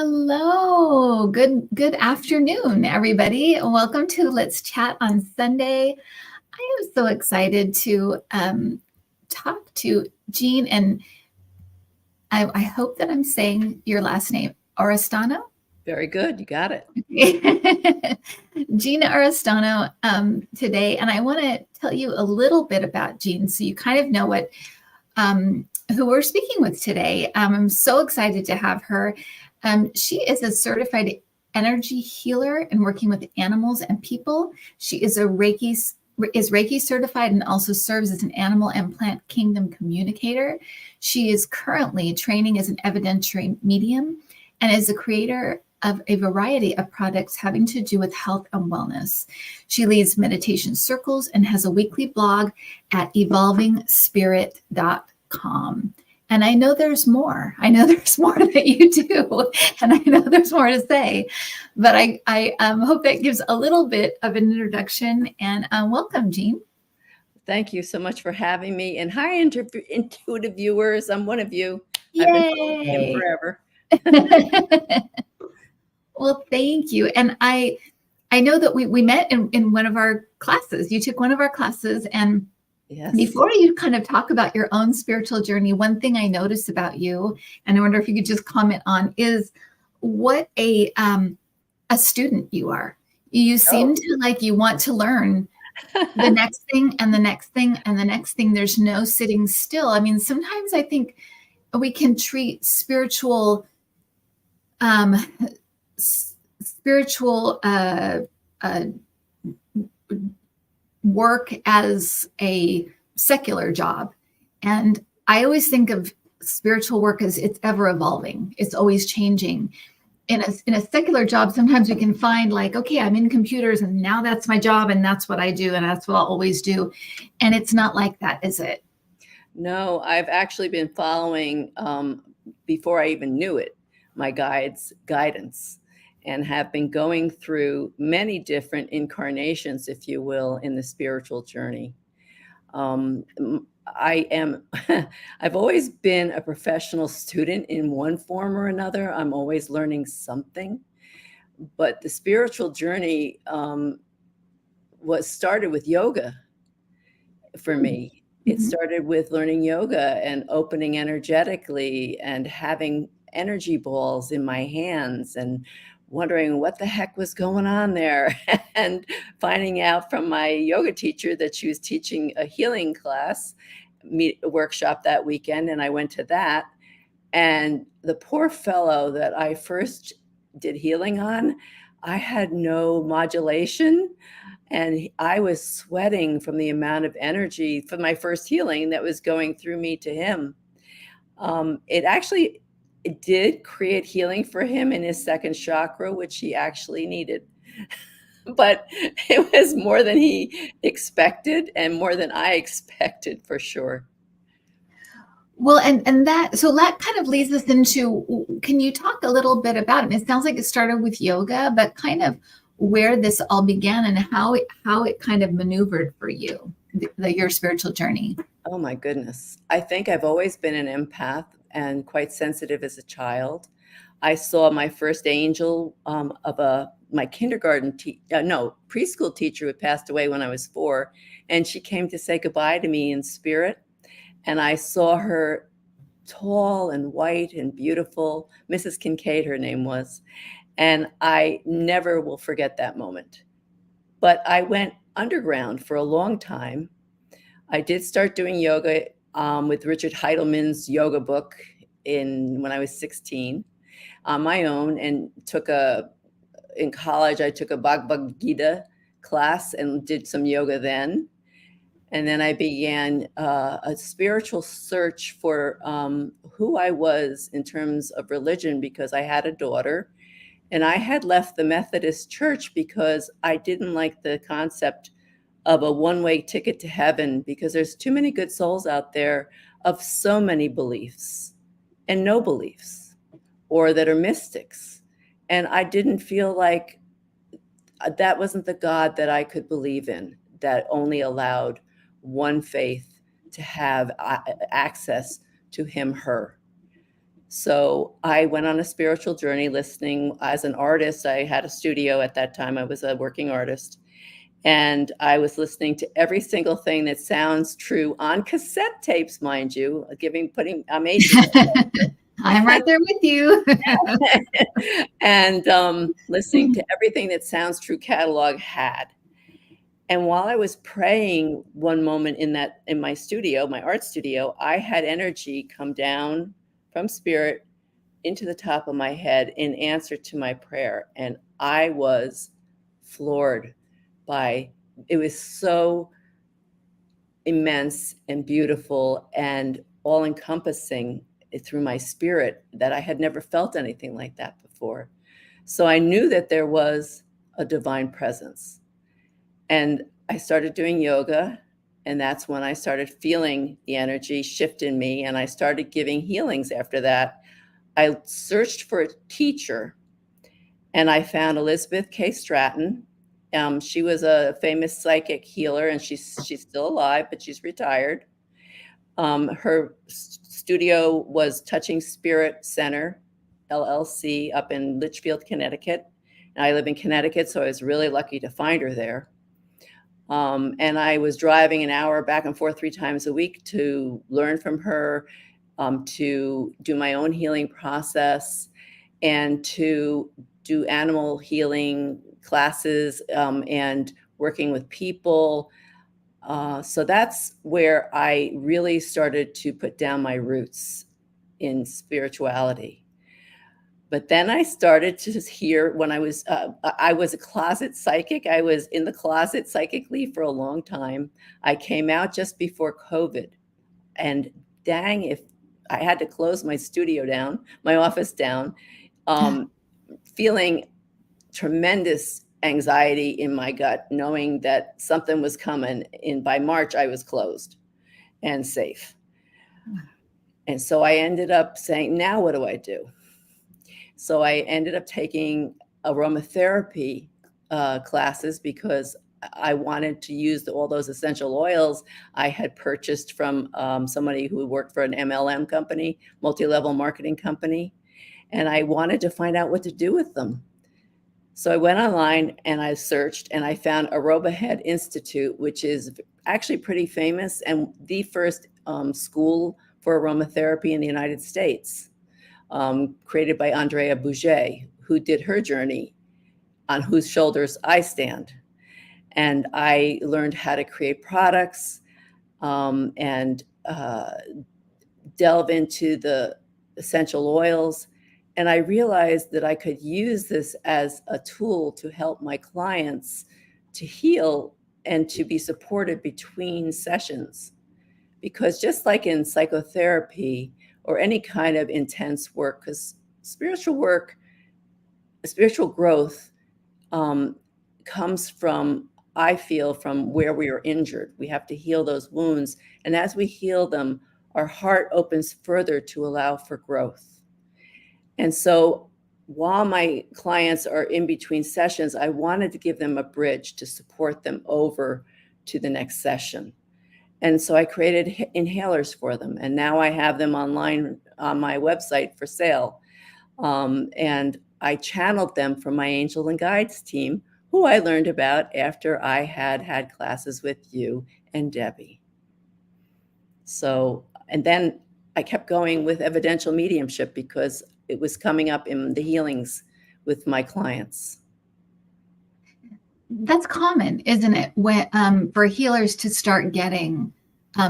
Hello. Good afternoon, everybody. Welcome to Let's Chat on Sunday. I am so excited to talk to Jean, and I hope that I'm saying your last name, Oristano. Very good. You got it. Jean Oristano today, and I want to tell you a little bit about Jean so you kind of know what who we're speaking with today. I'm so excited to have her. She is a certified energy healer and working with animals and people. She is Reiki certified and also serves as an animal and plant kingdom communicator. She is currently training as an evidentiary medium and is a creator of a variety of products having to do with health and wellness. She leads meditation circles and has a weekly blog at evolvingspirit.com. And I know there's more. I know there's more that you do, and I know there's more to say. But I hope that gives a little bit of an introduction. And welcome, Jean. Thank you so much for having me. And hi, intuitive viewers. I'm one of you. Yay. I've been following him forever. Well, thank you. And I know that we met in one of our classes. You took one of our classes, and yes. Before you kind of talk about your own spiritual journey, one thing I noticed about you, and I wonder if you could just comment on, is what a student you are. You seem to like you want to learn the next thing and the next thing and the next thing. There's no sitting still. I mean, sometimes I think we can treat spiritual work as a secular job. And I always think of spiritual work as it's ever evolving. It's always changing. In a secular job, sometimes we can find like, okay, I'm in computers and now that's my job and that's what I do and that's what I'll always do. And it's not like that, is it? No, I've actually been following, before I even knew it, my guidance, and have been going through many different incarnations, if you will, in the spiritual journey. I've always been a professional student in one form or another. I'm always learning something. But the spiritual journey was started with yoga for me. It started with learning yoga and opening energetically and having energy balls in my hands and wondering what the heck was going on there and finding out from my yoga teacher that she was teaching a healing class workshop that weekend. And I went to that. And the poor fellow that I first did healing on, I had no modulation. And I was sweating from the amount of energy for my first healing that was going through me to him. It did create healing for him in his second chakra, which he actually needed. But it was more than he expected and more than I expected, for sure. Well, and that kind of leads us into, can you talk a little bit about it? It sounds like it started with yoga, but kind of where this all began and how it kind of maneuvered for you, your spiritual journey. Oh my goodness. I think I've always been an empath and quite sensitive as a child. I saw my first angel my preschool teacher who passed away when I was 4, and she came to say goodbye to me in spirit. And I saw her tall and white and beautiful. Mrs. Kincaid, her name was. And I never will forget that moment. But I went underground for a long time. I did start doing yoga with Richard Heidelman's yoga book when I was 16 on my own, and in college, I took a Bhagavad Gita class and did some yoga then. And then I began a spiritual search for who I was in terms of religion, because I had a daughter and I had left the Methodist Church because I didn't like the concept of a one-way ticket to heaven, because there's too many good souls out there of so many beliefs and no beliefs, or that are mystics. And I didn't feel like that wasn't the God that I could believe in, that only allowed one faith to have access to him, her. So I went on a spiritual journey listening as an artist. I had a studio at that time. I was a working artist. And I was listening to every single thing that sounds true on cassette tapes, mind you, I'm aging I'm right there with you. and listening to everything that Sounds True catalog had. And while I was praying one moment in my studio, my art studio, I had energy come down from spirit into the top of my head in answer to my prayer. And I was floored by it. Was so immense and beautiful and all encompassing through my spirit that I had never felt anything like that before. So I knew that there was a divine presence. And I started doing yoga. And that's when I started feeling the energy shift in me. And I started giving healings after that. I searched for a teacher and I found Elizabeth K. Stratton. She was a famous psychic healer, and she's still alive, but she's retired. Her studio was Touching Spirit Center, LLC, up in Litchfield, Connecticut. And I live in Connecticut, so I was really lucky to find her there. And I was driving an hour back and forth 3 times a week to learn from her, to do my own healing process, and to do animal healing classes, and working with people. So that's where I really started to put down my roots in spirituality. But then I started to hear when I was a closet psychic. I was in the closet psychically for a long time. I came out just before COVID. And dang, if I had to close my studio down, my office down, feeling tremendous anxiety in my gut, knowing that something was coming. And by March, I was closed and safe. And so I ended up saying, now what do I do? So I ended up taking aromatherapy classes because I wanted to use all those essential oils I had purchased from somebody who worked for an MLM company, multi-level marketing company. And I wanted to find out what to do with them. So I went online and I searched and I found Aromahead Institute, which is actually pretty famous and the first school for aromatherapy in the United States, created by Andrea Bouget, who did her journey, on whose shoulders I stand. And I learned how to create products, and delve into the essential oils. And I realized that I could use this as a tool to help my clients to heal and to be supported between sessions. Because just like in psychotherapy or any kind of intense work, because spiritual work, spiritual growth comes from, I feel, from where we are injured. We have to heal those wounds. And as we heal them, our heart opens further to allow for growth. And so while my clients are in between sessions, I wanted to give them a bridge to support them over to the next session. And so I created inhalers for them. And now I have them online on my website for sale. And I channeled them from my Angel and Guides team, who I learned about after I had classes with you and Debbie. So, and then I kept going with evidential mediumship because it was coming up in the healings with my clients. That's common, isn't it? When for healers to start getting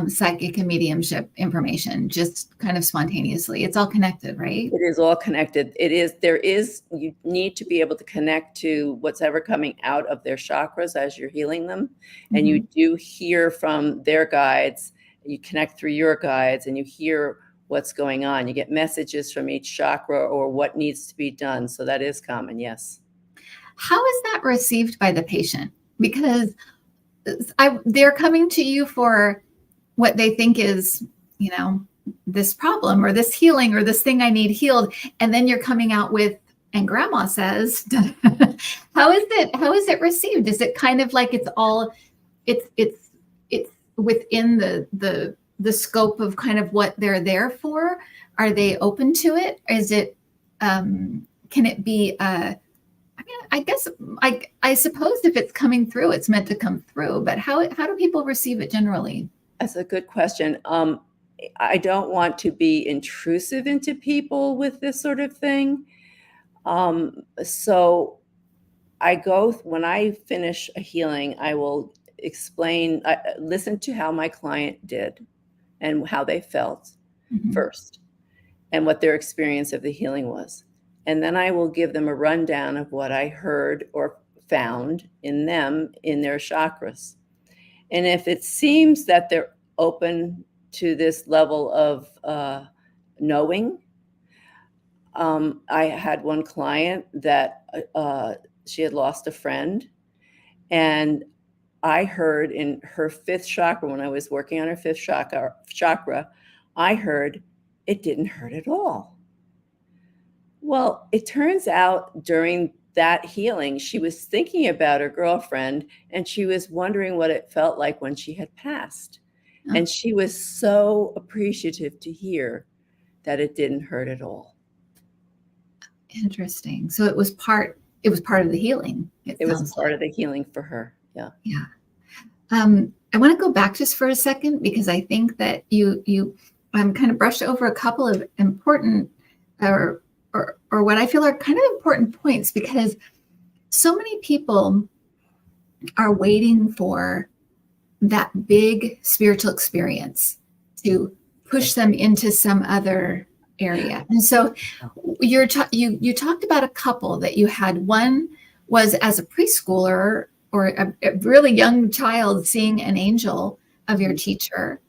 psychic and mediumship information just kind of spontaneously. It's all connected, right? It is all connected. You need to be able to connect to what's ever coming out of their chakras as you're healing them. Mm-hmm. And you do hear from their guides. You connect through your guides and you hear what's going on. You get messages from each chakra or what needs to be done. So that is common, yes. How is that received by the patient? Because they're coming to you for what they think is, this problem or this healing or this thing I need healed. And then you're coming out with, and grandma says, how is it received? Is it kind of like it's within the scope of kind of what they're there for? are they open to it? Is it, can it be, I mean, I guess I suppose if it's coming through, it's meant to come through, but how do people receive it generally? That's a good question. I don't want to be intrusive into people with this sort of thing. So when I finish a healing, I will explain, listen to how my client did and how they felt first and what their experience of the healing was. And then I will give them a rundown of what I heard or found in them in their chakras. And if it seems that they're open to this level of knowing, I had one client that she had lost a friend, and I heard in her fifth chakra, when I was working on her fifth chakra, I heard it didn't hurt at all. Well, it turns out during that healing, she was thinking about her girlfriend, and she was wondering what it felt like when she had passed. Oh. And she was so appreciative to hear that it didn't hurt at all. Interesting. So it was part of the healing. It was part of the healing for her. Yeah. Yeah. I want to go back just for a second, because I think that you kind of brushed over a couple of important or what I feel are kind of important points, because so many people are waiting for that big spiritual experience to push them into some other area. And so you talked about a couple that you had. One was as a preschooler or a really young child seeing an angel of your teacher.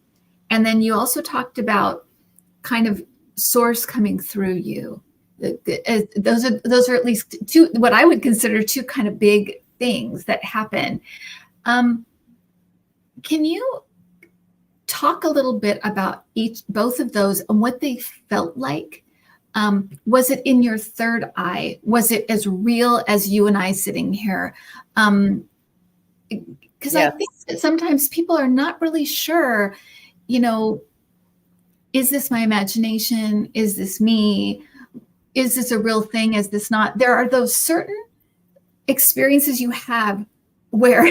And then you also talked about kind of source coming through you. Those are at least two, what I would consider two kind of big things that happen. Can you talk a little bit about both of those and what they felt like? Was it in your third eye? Was it as real as you and I sitting here? Because I think that sometimes people are not really sure, is this my imagination? Is this me? Is this a real thing? Is this not? There are those certain experiences you have where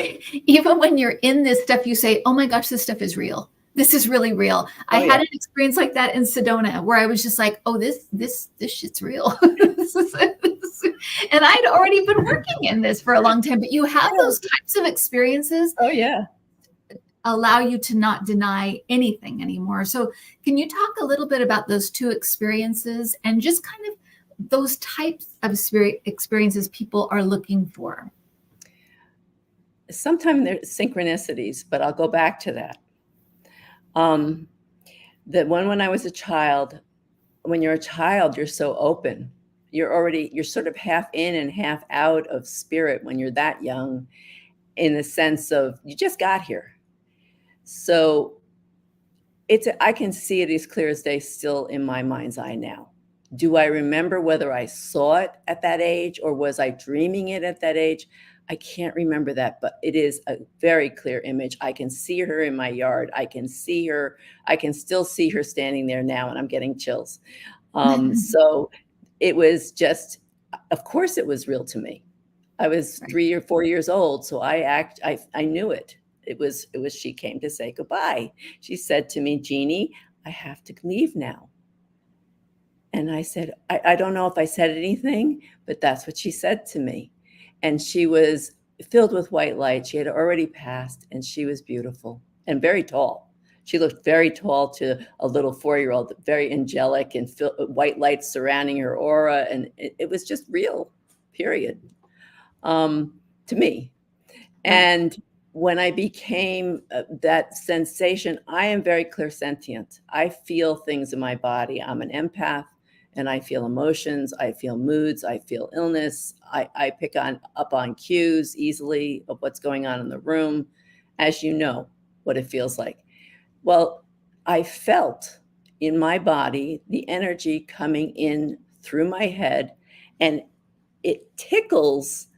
even when you're in this stuff, you say, oh my gosh, this stuff is real. This is really real. I had an experience like that in Sedona where I was just like, oh, this shit's real. And I'd already been working in this for a long time, but you have those types of experiences. Oh, yeah. Allow you to not deny anything anymore. So can you talk a little bit about those two experiences and just kind of those types of experiences people are looking for? Sometimes there's synchronicities, but I'll go back to that. The one when I was a child, when you're a child, you're so open. You're sort of half in and half out of spirit when you're that young, in the sense of you just got here. So I can see it as clear as day still in my mind's eye now. Do I remember whether I saw it at that age or was I dreaming it at that age? I can't remember that, but it is a very clear image. I can see her in my yard. I can see her. I can still see her standing there now, and I'm getting chills. So it was just, of course it was real to me. I was 3 or 4 years old, so I knew it. It was she came to say goodbye. She said to me, Jeannie, I have to leave now. And I said, I don't know if I said anything, but that's what she said to me. And she was filled with white light. She had already passed, and she was beautiful and very tall. She looked very tall to a little 4-year-old, very angelic, and white light surrounding her aura. And it was just real, period, to me. And when I became that sensation, I am very clairsentient. I feel things in my body. I'm an empath. And I feel emotions, I feel moods, I feel illness. I pick up on cues easily of what's going on in the room, as you know, what it feels like. Well, I felt in my body the energy coming in through my head, and it tickles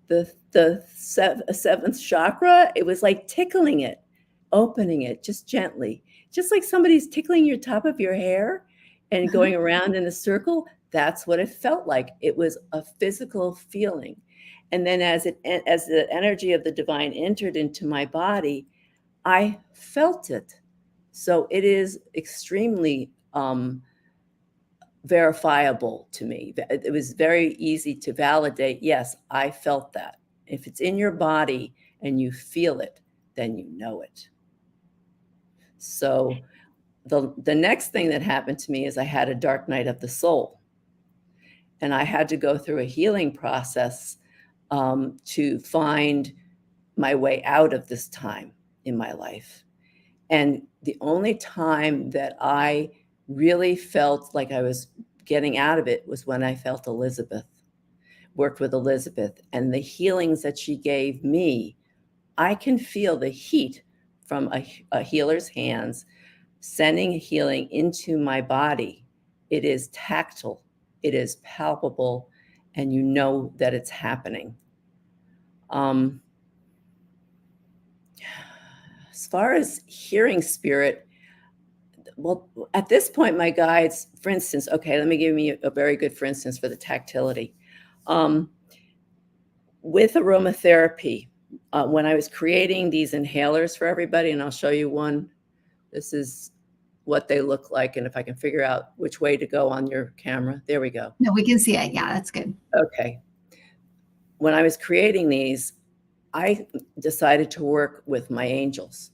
the seventh chakra. It was like tickling it, opening it just gently, just like somebody's tickling your top of your hair. and going around in a circle, that's what it felt like. It was a physical feeling. And then as the energy of the divine entered into my body, I felt it. So it is extremely verifiable to me. It was very easy to validate. Yes, I felt that. If it's in your body and you feel it, then you know it. So the next thing that happened to me is I had a dark night of the soul. And I had to go through a healing process to find my way out of this time in my life. And the only time that I really felt like I was getting out of it was when I felt Elizabeth, worked with Elizabeth, and the healings that she gave me. I can feel the heat from a healer's hands sending healing into my body. It is tactile, it is palpable, and you know that it's happening. As far as hearing spirit, well, at this point, my guides, for instance, okay, let me give you a very good for instance for the tactility. With aromatherapy, when I was creating these inhalers for everybody, and I'll show you one, this is what they look like. And if I can figure out which way to go on your camera, there we go. No, we can see it. Yeah, that's good. Okay. When I was creating these, I decided to work with my angels.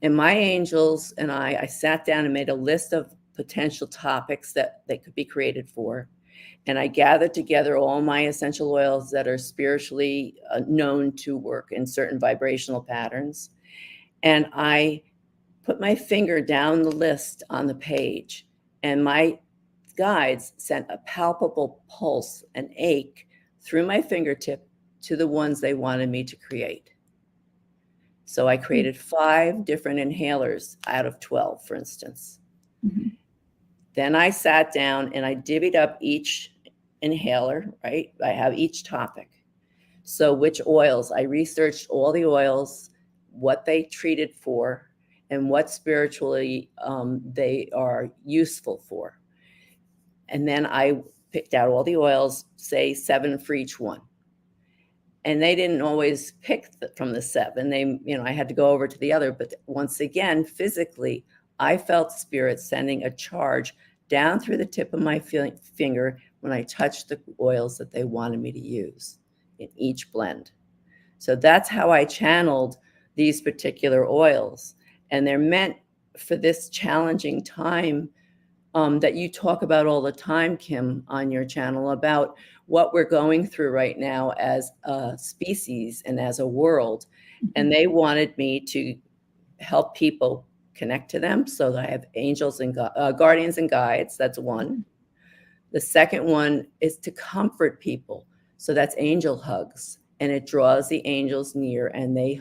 And my angels and I sat down and made a list of potential topics that they could be created for. And I gathered together all my essential oils that are spiritually known to work in certain vibrational patterns. And I put my finger down the list on the page, and my guides sent a palpable pulse, an ache through my fingertip to the ones they wanted me to create. So I created 5 different inhalers out of 12, for instance. Mm-hmm. Then I sat down and I divvied up each inhaler, right? I have each topic. So which oils, I researched all the oils, what they treated for, and what spiritually they are useful for. And then I picked out all the oils, say 7 for each one. And they didn't always pick from the 7. They, I had to go over to the other. But once again, physically, I felt spirit sending a charge down through the tip of my finger when I touched the oils that they wanted me to use in each blend. So that's how I channeled these particular oils. And they're meant for this challenging time that you talk about all the time, Kim, on your channel, about what we're going through right now as a species and as a world. And they wanted me to help people connect to them. So I have angels and guardians and guides. That's one. The second one is to comfort people. So that's angel hugs. And it draws the angels near, and they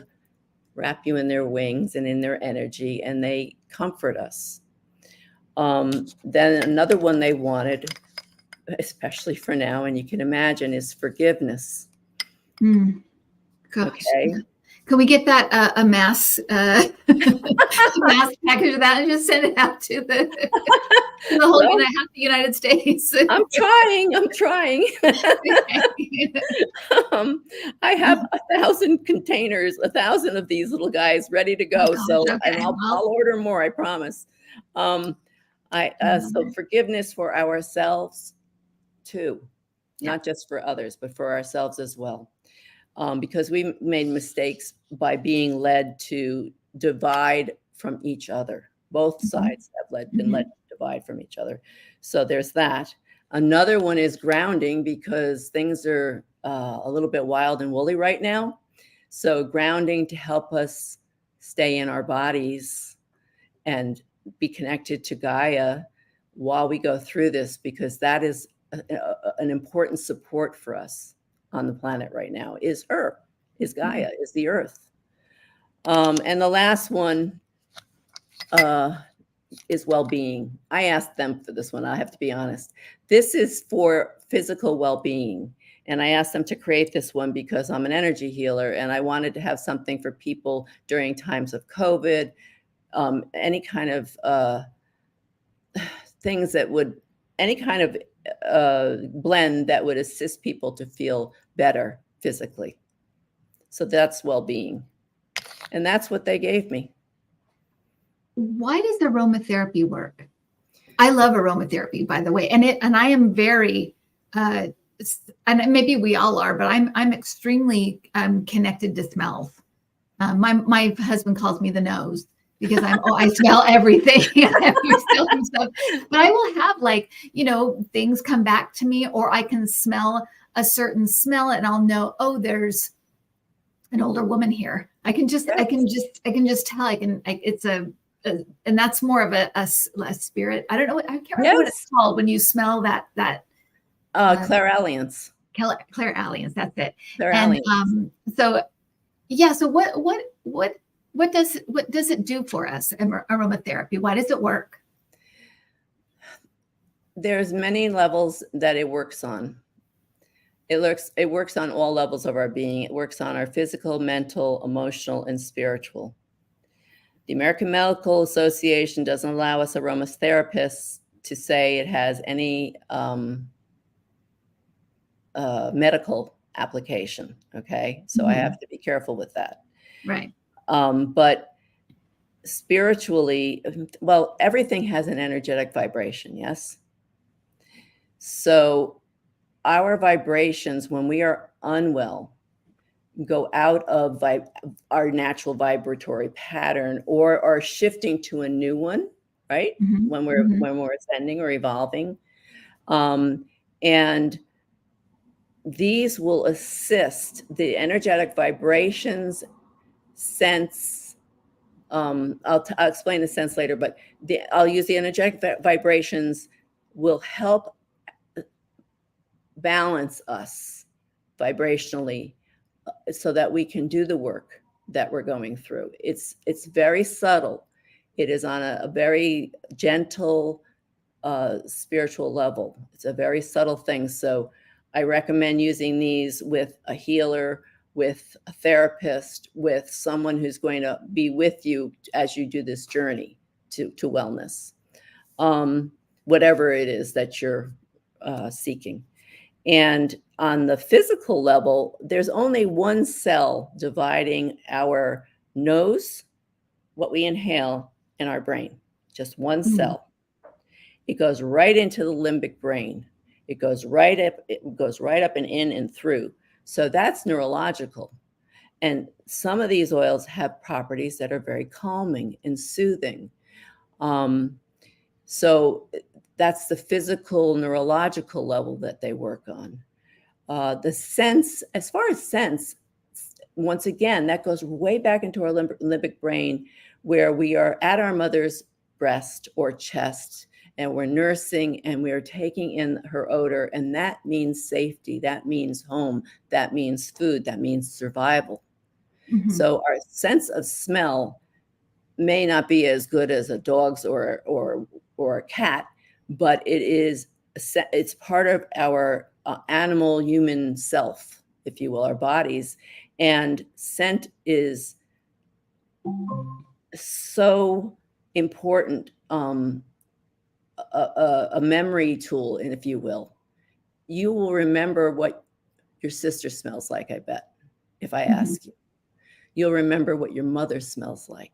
wrap you in their wings and in their energy, and they comfort us. Then another one they wanted, especially for now, and you can imagine, is forgiveness. Gosh. Okay. Can we get that a mass mass package of that and just send it out to the whole United States? I'm trying. I have 1,000 containers, 1,000 of these little guys ready to go. So okay. And I'll order more, I promise. So forgiveness for ourselves too, not just for others, but for ourselves as well. Because we made mistakes by being led to divide from each other. Both sides have been led to divide from each other. So there's that. Another one is grounding, because things are a little bit wild and woolly right now. So grounding to help us stay in our bodies and be connected to Gaia while we go through this, because that is an important support for us on the planet right now, is Earth, is Gaia, is the Earth. And the last one is well-being. I asked them for this one, I have to be honest. This is for physical well-being. And I asked them to create this one because I'm an energy healer, and I wanted to have something for people during times of COVID, any kind of things that would, any kind of blend that would assist people to feel better physically. So that's well-being. And that's what they gave me. Why does aromatherapy work? I love aromatherapy, by the way, and I am very, and maybe we all are, but I'm extremely connected to smells. My husband calls me the nose because I smell everything. But I will have, like, things come back to me, or I can smell a certain smell and I'll know, oh, there's an older woman here. I can just tell. And that's more of a spirit. I don't know. I can't remember what it's called when you smell that. Clairalience. Clairalience. That's it. Clairalience. And so what does it do for us? Aromatherapy. Why does it work? There's many levels that it works on. It works on all levels of our being. It works on our physical, mental, emotional, and spiritual. The American Medical Association doesn't allow us aromatherapists to say it has any medical application. Okay, so I have to be careful with that. Right. But spiritually, well, everything has an energetic vibration. Yes. So our vibrations, when we are unwell, go out of our natural vibratory pattern, or are shifting to a new one, right? When we're ascending or evolving. And these will assist the energetic vibrations, sense. I'll explain the sense later, but I'll use the energetic vibrations will help balance us vibrationally, so that we can do the work that we're going through. It's very subtle. It is on a very gentle spiritual level. It's a very subtle thing. So I recommend using these with a healer, with a therapist, with someone who's going to be with you as you do this journey to wellness, whatever it is that you're seeking. And on the physical level, there's only one cell dividing our nose, what we inhale, and our brain. Just one cell. It goes right into the limbic brain. It goes right up. It goes right up and in and through. So that's neurological. And some of these oils have properties that are very calming and soothing. So that's the physical, neurological level that they work on. The sense, as far as sense, once again, that goes way back into our limbic brain, where we are at our mother's breast or chest, and we're nursing, and we are taking in her odor, and that means safety, that means home, that means food, that means survival. So our sense of smell may not be as good as a dog's or a cat, but it's part of our animal human self, if you will, our bodies. And scent is so important, a memory tool, and if you will. You will remember what your sister smells like, I bet, if I ask you. You'll remember what your mother smells like.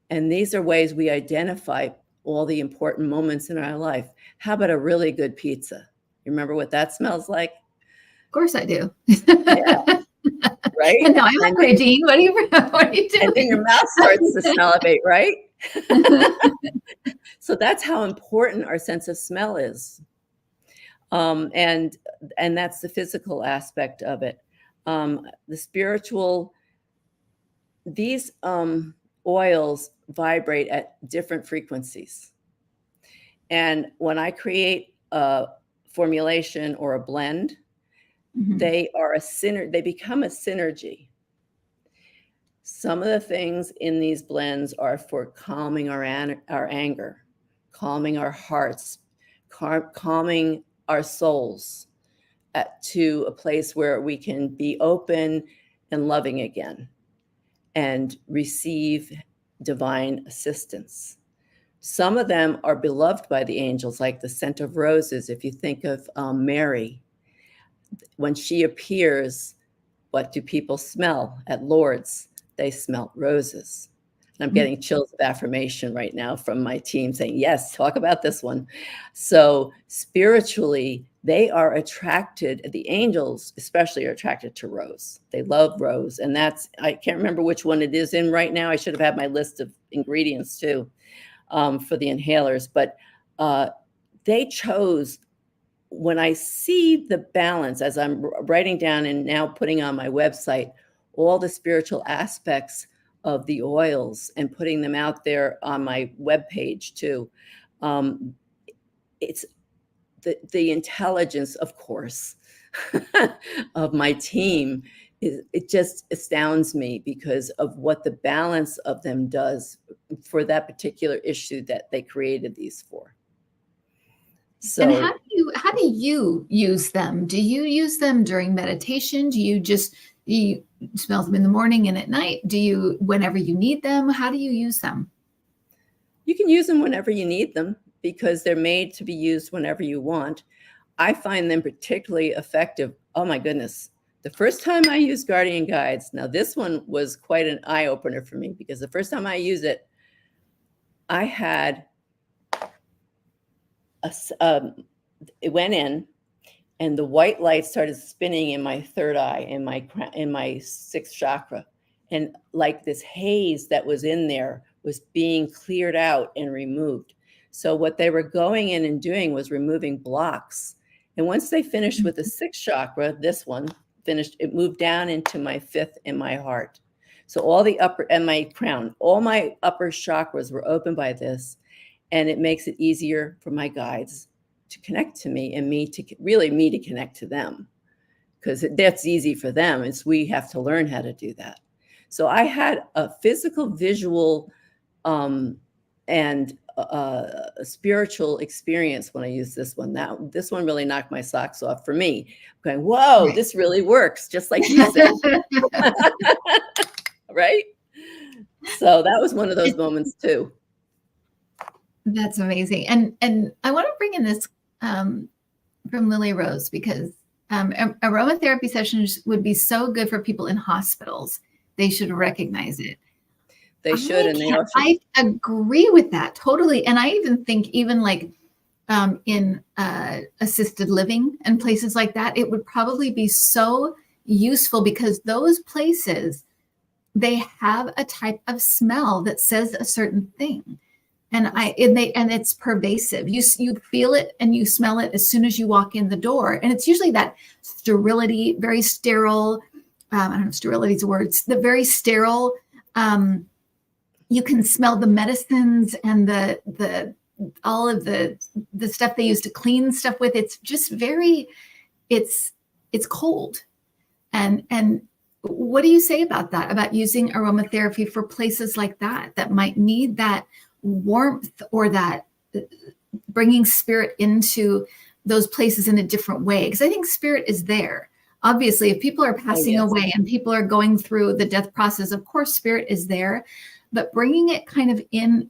And these are ways we identify all the important moments in our life. How about a really good pizza? You remember what that smells like? Of course I do. Yeah. Right? And now I'm hungry, Jean. What are you doing? And then your mouth starts to salivate, right? So that's how important our sense of smell is. And that's the physical aspect of it. The spiritual, these oils vibrate at different frequencies. And when I create a formulation or a blend, they become a synergy. Some of the things in these blends are for calming our anger, calming our hearts, calming our souls to a place where we can be open and loving again and receive divine assistance. Some of them are beloved by the angels, like the scent of roses. If you think of Mary, when she appears, what do people smell at Lourdes? They smell roses. And I'm getting chills of affirmation right now from my team saying, yes, talk about this one. So spiritually, they are attracted, the angels especially are attracted to rose. They love rose. And that's, I can't remember which one it is in right now. I should have had my list of ingredients too for the inhalers. But they chose, when I see the balance, as I'm writing down and now putting on my website, all the spiritual aspects of the oils and putting them out there on my webpage too. It's the intelligence, of course, of my team. It just astounds me because of what the balance of them does for that particular issue that they created these for. So, and how do you use them? Do you use them during meditation? Do you smell them in the morning and at night? Do you, whenever you need them? How do you use them? you can use them whenever you need them because they're made to be used whenever you want. I find them particularly effective. Oh my goodness. The first time I used Guardian Guides, now this one was quite an eye opener for me because the first time I used it, I had it went in and the white light started spinning in my third eye, in my sixth chakra. And like this haze that was in there was being cleared out and removed. So what they were going in and doing was removing blocks. And once they finished with the sixth chakra, this one finished, it moved down into my fifth and my heart. So all the upper, and my crown, all my upper chakras were open by this. And it makes it easier for my guides to connect to me and me to connect to them, because that's easy for them. It's we have to learn how to do that. So I had a physical, visual, and a spiritual experience when I used this one. This one really knocked my socks off for me. I'm going, whoa, right. This really works, just like you said. Right? So that was one of those moments too. That's amazing. And I want to bring in this from Lily Rose, because aromatherapy sessions would be so good for people in hospitals. They should recognize it. They should, and they also. I agree with that totally. And I even think even like in assisted living and places like that, it would probably be so useful because those places, they have a type of smell that says a certain thing. And it's pervasive. You feel it and you smell it as soon as you walk in the door. And it's usually that sterility, very sterile. I don't know if sterility is a word. The very sterile. You can smell the medicines and the all of the stuff they use to clean stuff with. It's just very. It's cold. And what do you say about that? About using aromatherapy for places like that might need that warmth or that bringing spirit into those places in a different way? Because I think spirit is there. Obviously, if people are passing away and people are going through the death process, of course, spirit is there, but bringing it kind of in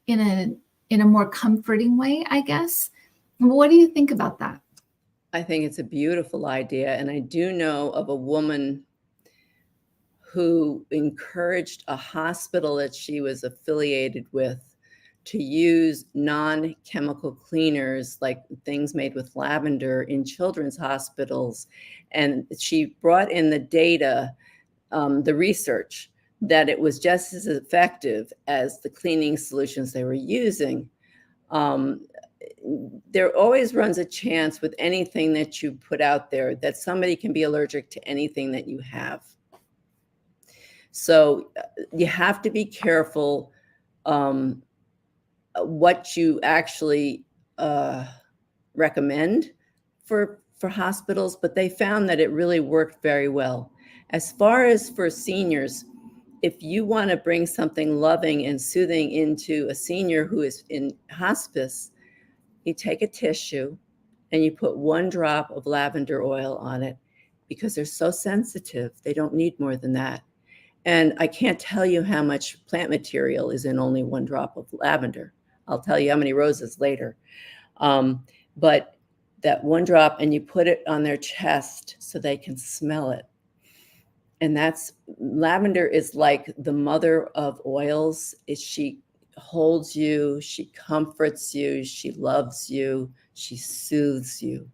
a more comforting way, I guess. What do you think about that? I think it's a beautiful idea. And I do know of a woman who encouraged a hospital that she was affiliated with to use non-chemical cleaners, like things made with lavender, in children's hospitals. And she brought in the data, the research, that it was just as effective as the cleaning solutions they were using. There always runs a chance with anything that you put out there that somebody can be allergic to anything that you have. So you have to be careful what you actually recommend for hospitals, but they found that it really worked very well. As far as for seniors, if you want to bring something loving and soothing into a senior who is in hospice, you take a tissue and you put 1 drop of lavender oil on it, because they're so sensitive. They don't need more than that. And I can't tell you how much plant material is in only 1 drop of lavender. I'll tell you how many roses later. But that one drop, and you put it on their chest so they can smell it. And that's, lavender is like the mother of oils. She holds you, she comforts you, she loves you, she soothes you.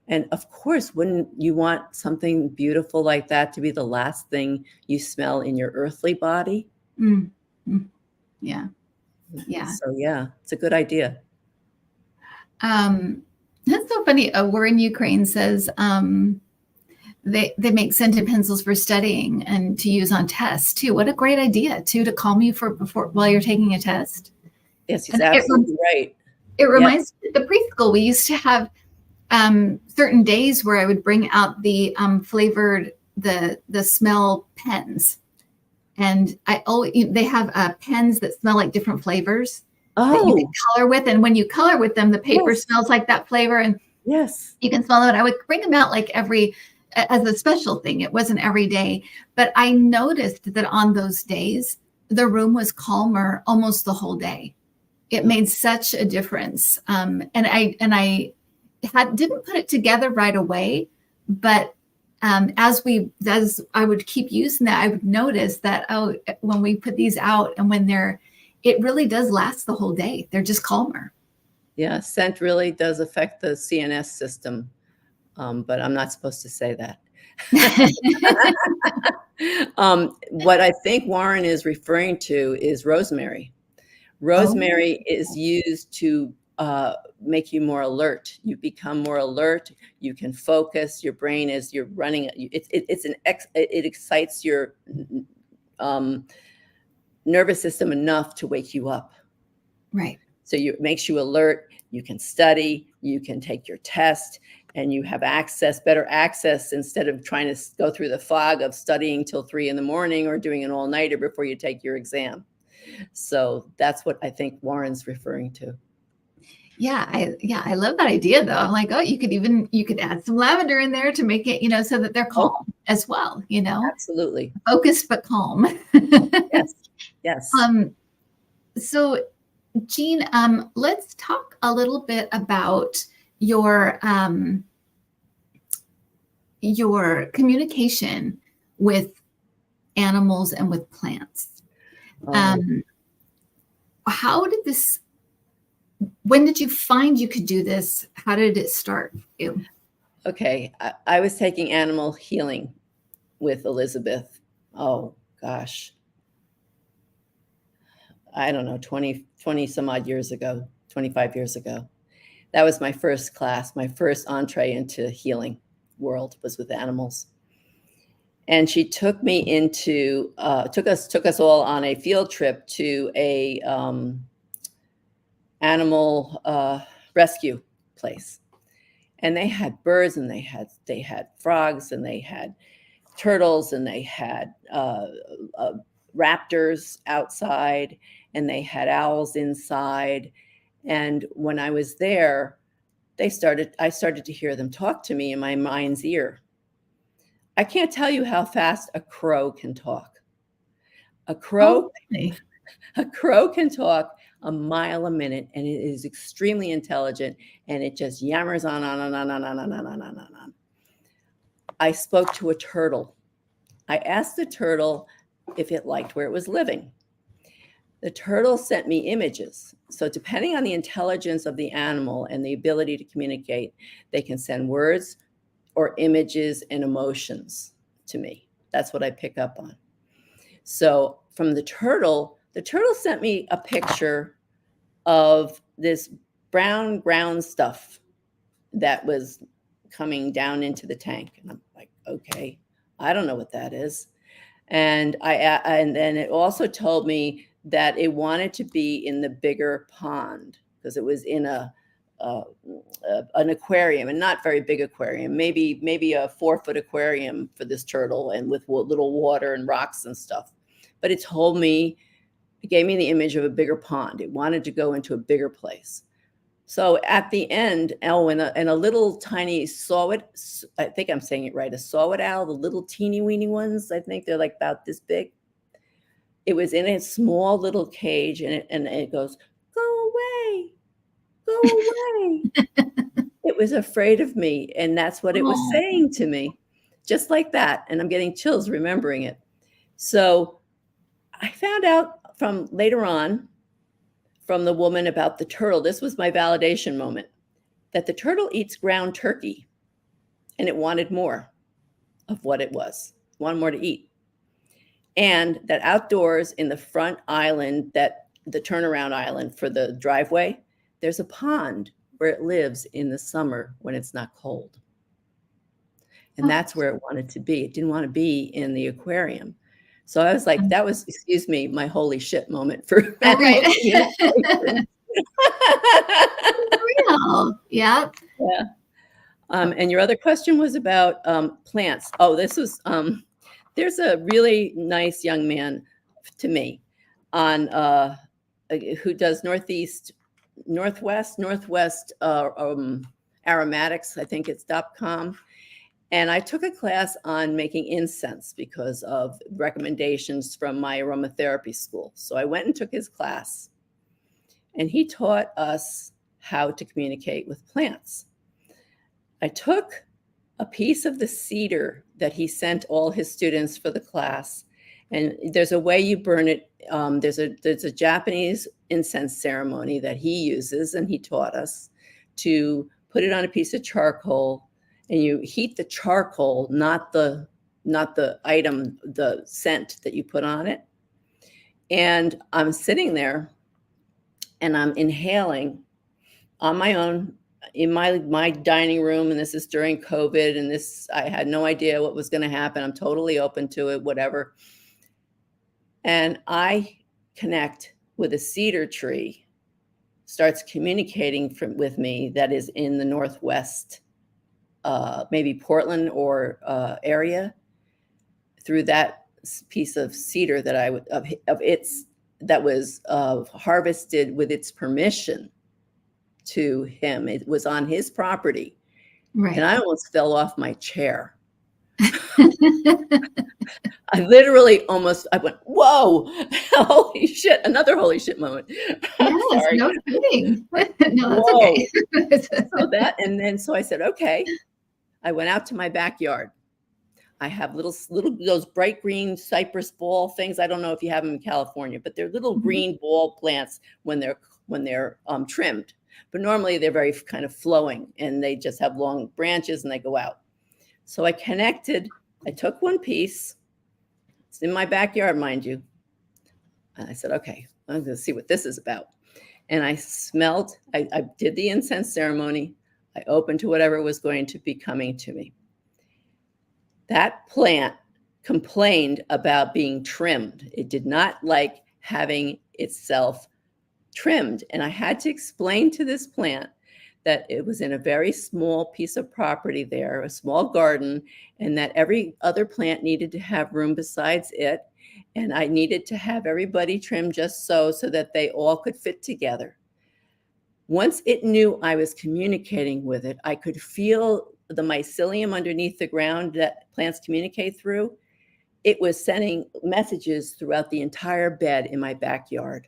And of course, wouldn't you want something beautiful like that to be the last thing you smell in your earthly body? Mm. Yeah. Yeah. So yeah, it's a good idea. That's so funny. We're in Ukraine says they make scented pencils for studying and to use on tests too. What a great idea too, to calm you while you're taking a test. Yes, he's And absolutely right. It Yep. reminds me of the preschool. We used to have certain days where I would bring out the flavored the smell pens, and they have pens that smell like different flavors that you can Oh, color with, and when you color with them, the paper yes, smells like that flavor, and yes. you can smell it. I would bring them out like as a special thing. It wasn't every day, but I noticed that on those days, the room was calmer almost the whole day. It made such a difference. And I didn't put it together right away, but as I would keep using that, I would notice that, oh, when we put these out and it really does last the whole day. They're just calmer. Yeah, scent really does affect the CNS system, but I'm not supposed to say that. What I think Warren is referring to is rosemary. Rosemary is used to make you more alert. You become more alert. You can focus. Your brain is, you're running. It excites your nervous system enough to wake you up. Right. So it makes you alert. You can study. You can take your test, and you have better access, instead of trying to go through the fog of studying till 3 a.m. or doing an all-nighter before you take your exam. So that's what I think Warren's referring to. Yeah, I love that idea though. I'm like, oh, you could add some lavender in there to make it, so that they're Oh, calm as well, absolutely. focused but calm. Yes. Yes. So Jean, let's talk a little bit about your communication with animals and with plants. How did this? When did you find you could do this? How did it start for you? Okay, I was taking animal healing with Elizabeth. Oh gosh, I don't know, 20 some odd years ago, 25 years ago. That was my first class. My first entree into healing world was with animals. And she took me into took us all on a field trip to a animal rescue place. And they had birds, and they had frogs, and they had turtles, and they had raptors outside, and they had owls inside. And when I was there, I started to hear them talk to me in my mind's ear. I can't tell you how fast a crow can talk. A crow can talk a mile a minute, and it is extremely intelligent, and it just yammers on. I spoke to a turtle. I asked the turtle if it liked where it was living. The turtle sent me images. So depending on the intelligence of the animal and the ability to communicate, they can send words or images and emotions to me. That's what I pick up on. So from the turtle sent me a picture of this brown ground stuff that was coming down into the tank. And I'm like, okay, I don't know what that is. And then it also told me that it wanted to be in the bigger pond, because it was in an aquarium, and not very big aquarium, maybe a 4-foot aquarium for this turtle, and with little water and rocks and stuff. But it gave me the image of a bigger pond. It wanted to go into a bigger place. So at the end, and a little tiny saw-whet, I think I'm saying it right, a saw-whet owl, the little teeny weeny ones, I think they're like about this big. It was in a small little cage, and it goes, "Go go away. It was afraid of me, and that's what it was Oh, saying to me, just like that, and I'm getting chills remembering it. So I found out from later on from the woman about the turtle, this was my validation moment, that the turtle eats ground turkey, and it wanted more of what it was, wanted more to eat. And that outdoors in the front island, that the turnaround island for the driveway, there's a pond where it lives in the summer when it's not cold. And that's where it wanted to be. It didn't want to be in the aquarium. So I was like, that was, excuse me, my holy shit moment for oh, right. animal communication. Real. Yep. Yeah. And your other question was about plants. Oh, this was, there's a really nice young man to me on who does northwest aromatics, I think it's .com. And I took a class on making incense because of recommendations from my aromatherapy school. So I went and took his class, and he taught us how to communicate with plants. I took a piece of the cedar that he sent all his students for the class, and there's a way you burn it. There's a Japanese incense ceremony that he uses, and he taught us to put it on a piece of charcoal, and you heat the charcoal, not the item, the scent that you put on it. And I'm sitting there, and I'm inhaling on my own in my dining room, and this is during COVID, and this, I had no idea what was going to happen. I'm totally open to it, whatever. And I connect with a cedar tree, starts communicating with me, that is in the Northwest, maybe Portland or area, through that piece of cedar that that was harvested with its permission to him. It was on his property. Right. And I almost fell off my chair. I literally I went, whoa, holy shit, another holy shit moment. Yes, Sorry. no kidding. No, that's Whoa. okay. So I said, okay. I went out to my backyard. I have little those bright green cypress ball things. I don't know if you have them in California, but they're little green ball plants when they're trimmed. But normally they're very kind of flowing, and they just have long branches and they go out. So I took one piece. It's in my backyard, mind you. And I said, okay, I'm going to see what this is about. And I did the incense ceremony. I opened to whatever was going to be coming to me. That plant complained about being trimmed. It did not like having itself trimmed. And I had to explain to this plant that it was in a very small piece of property there, a small garden, and that every other plant needed to have room besides it. And I needed to have everybody trimmed just so that they all could fit together. Once it knew I was communicating with it, I could feel the mycelium underneath the ground that plants communicate through. It was sending messages throughout the entire bed in my backyard.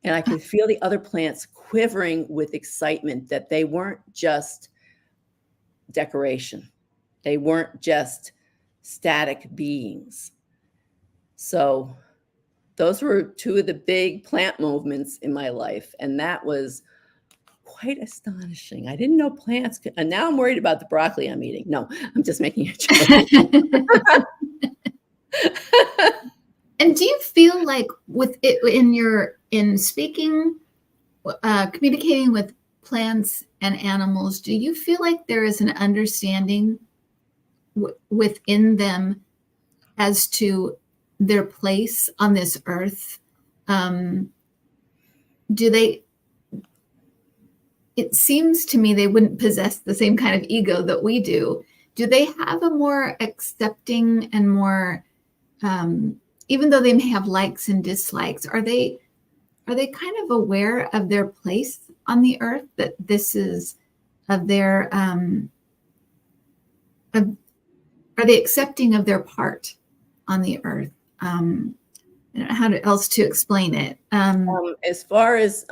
And I could feel the other plants quivering with excitement that they weren't just decoration. They weren't just static beings. So those were two of the big plant movements in my life. And that was quite astonishing. I didn't know plants could, and now I'm worried about the broccoli I'm eating. No, I'm just making a joke. And do you feel like with it in speaking, communicating with plants and animals, do you feel like there is an understanding within them as to their place on this earth? It seems to me they wouldn't possess the same kind of ego that we do. Do they have a more accepting and more, even though they may have likes and dislikes, are they kind of aware of their place on the earth, that this is of their, are they accepting of their part on the earth? I don't know how else to explain it. As far as,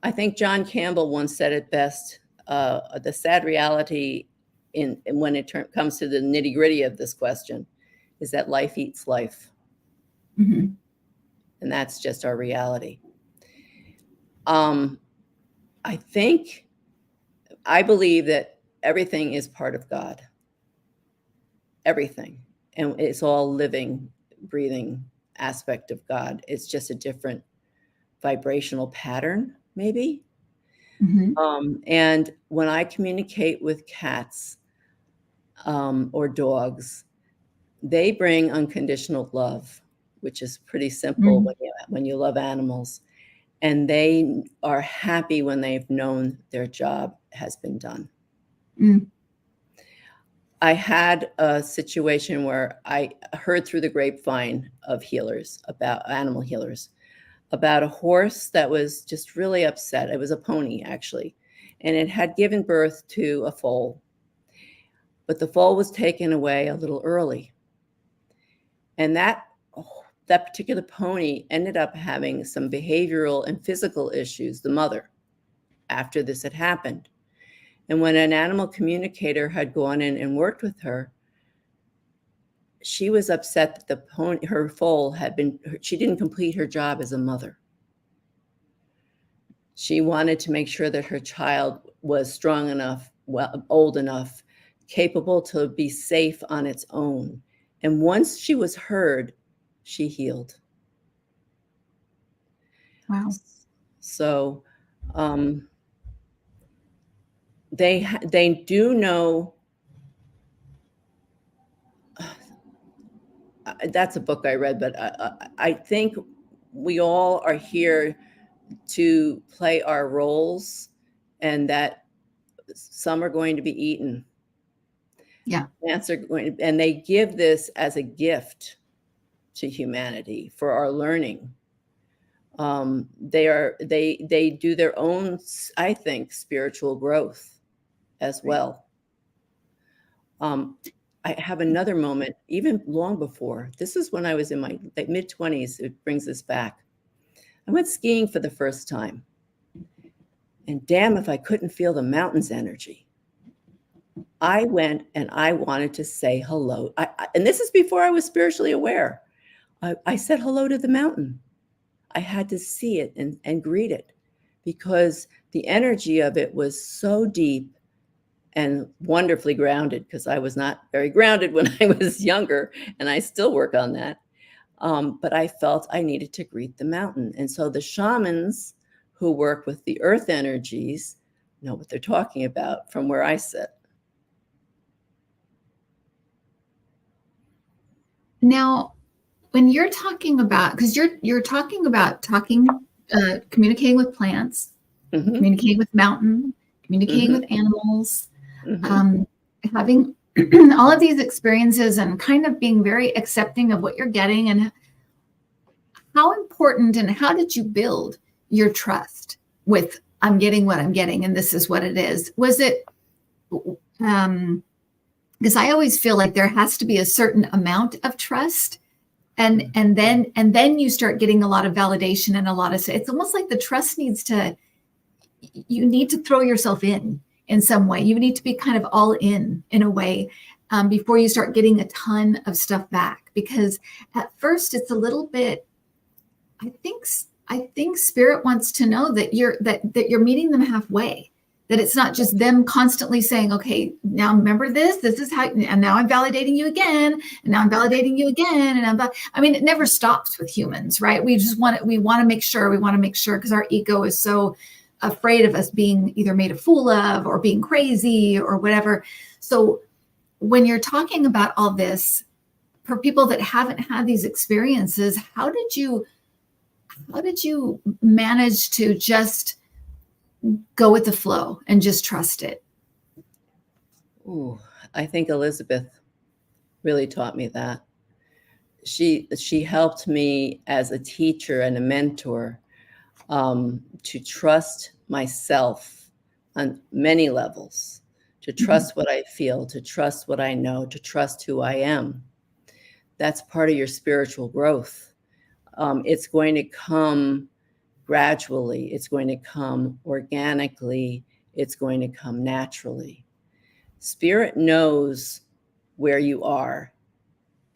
I think John Campbell once said it best. The sad reality when it comes to the nitty gritty of this question is that life eats life. Mm-hmm. And that's just our reality. I believe that everything is part of God. Everything. And it's all living, breathing aspect of God. It's just a different vibrational pattern, maybe. Mm-hmm. And when I communicate with cats or dogs, they bring unconditional love, which is pretty simple when you love animals. And they are happy when they've known their job has been done. Mm. I had a situation where I heard through the grapevine of healers, about animal healers, about a horse that was just really upset. It was a pony, actually, and it had given birth to a foal, but the foal was taken away a little early. And that particular pony ended up having some behavioral and physical issues, the mother, after this had happened. And when an animal communicator had gone in and worked with her, she was upset that her foal she didn't complete her job as a mother. She wanted to make sure that her child was strong enough, old enough, capable to be safe on its own. And once she was heard, she healed. Wow. So they do know. That's a book I read, but I think we all are here to play our roles, and that some are going to be eaten. Yeah. Plants are going, and they give this as a gift to humanity for our learning. They do their own, I think, spiritual growth as well. I have another moment, even long before. This is when I was in my mid-20s. It brings us back. I went skiing for the first time. And damn if I couldn't feel the mountain's energy. I went and I wanted to say hello. And this is before I was spiritually aware. I said hello to the mountain. I had to see it and greet it, because the energy of it was so deep and wonderfully grounded, because I was not very grounded when I was younger, and I still work on that. But I felt I needed to greet the mountain. And so the shamans who work with the earth energies know what they're talking about from where I sit. Now, when you're talking about, because you're talking about communicating with plants, communicating with mountain, communicating with animals, having all of these experiences and kind of being very accepting of what you're getting, and how important and how did you build your trust with I'm getting what I'm getting and this is what it is? Was it because I always feel like there has to be a certain amount of trust, and then you start getting a lot of validation and a lot of, it's almost like the trust you need to throw yourself in some way. You need to be kind of all in a way, before you start getting a ton of stuff back, because at first it's a little bit, I think spirit wants to know that you're meeting them halfway, that it's not just them constantly saying, okay, now remember this is how, and now I'm validating you again, and now I'm validating you again. And I mean, it never stops with humans, right? We want to make sure, because our ego is so afraid of us being either made a fool of or being crazy or whatever. So when you're talking about all this, for people that haven't had these experiences, how did you manage to just go with the flow and just trust it? Ooh, I think Elizabeth really taught me that. She helped me as a teacher and a mentor, to trust myself on many levels, to trust what I feel, to trust what I know, to trust who I am. That's part of your spiritual growth. It's going to come gradually. It's going to come organically. It's going to come naturally. Spirit knows where you are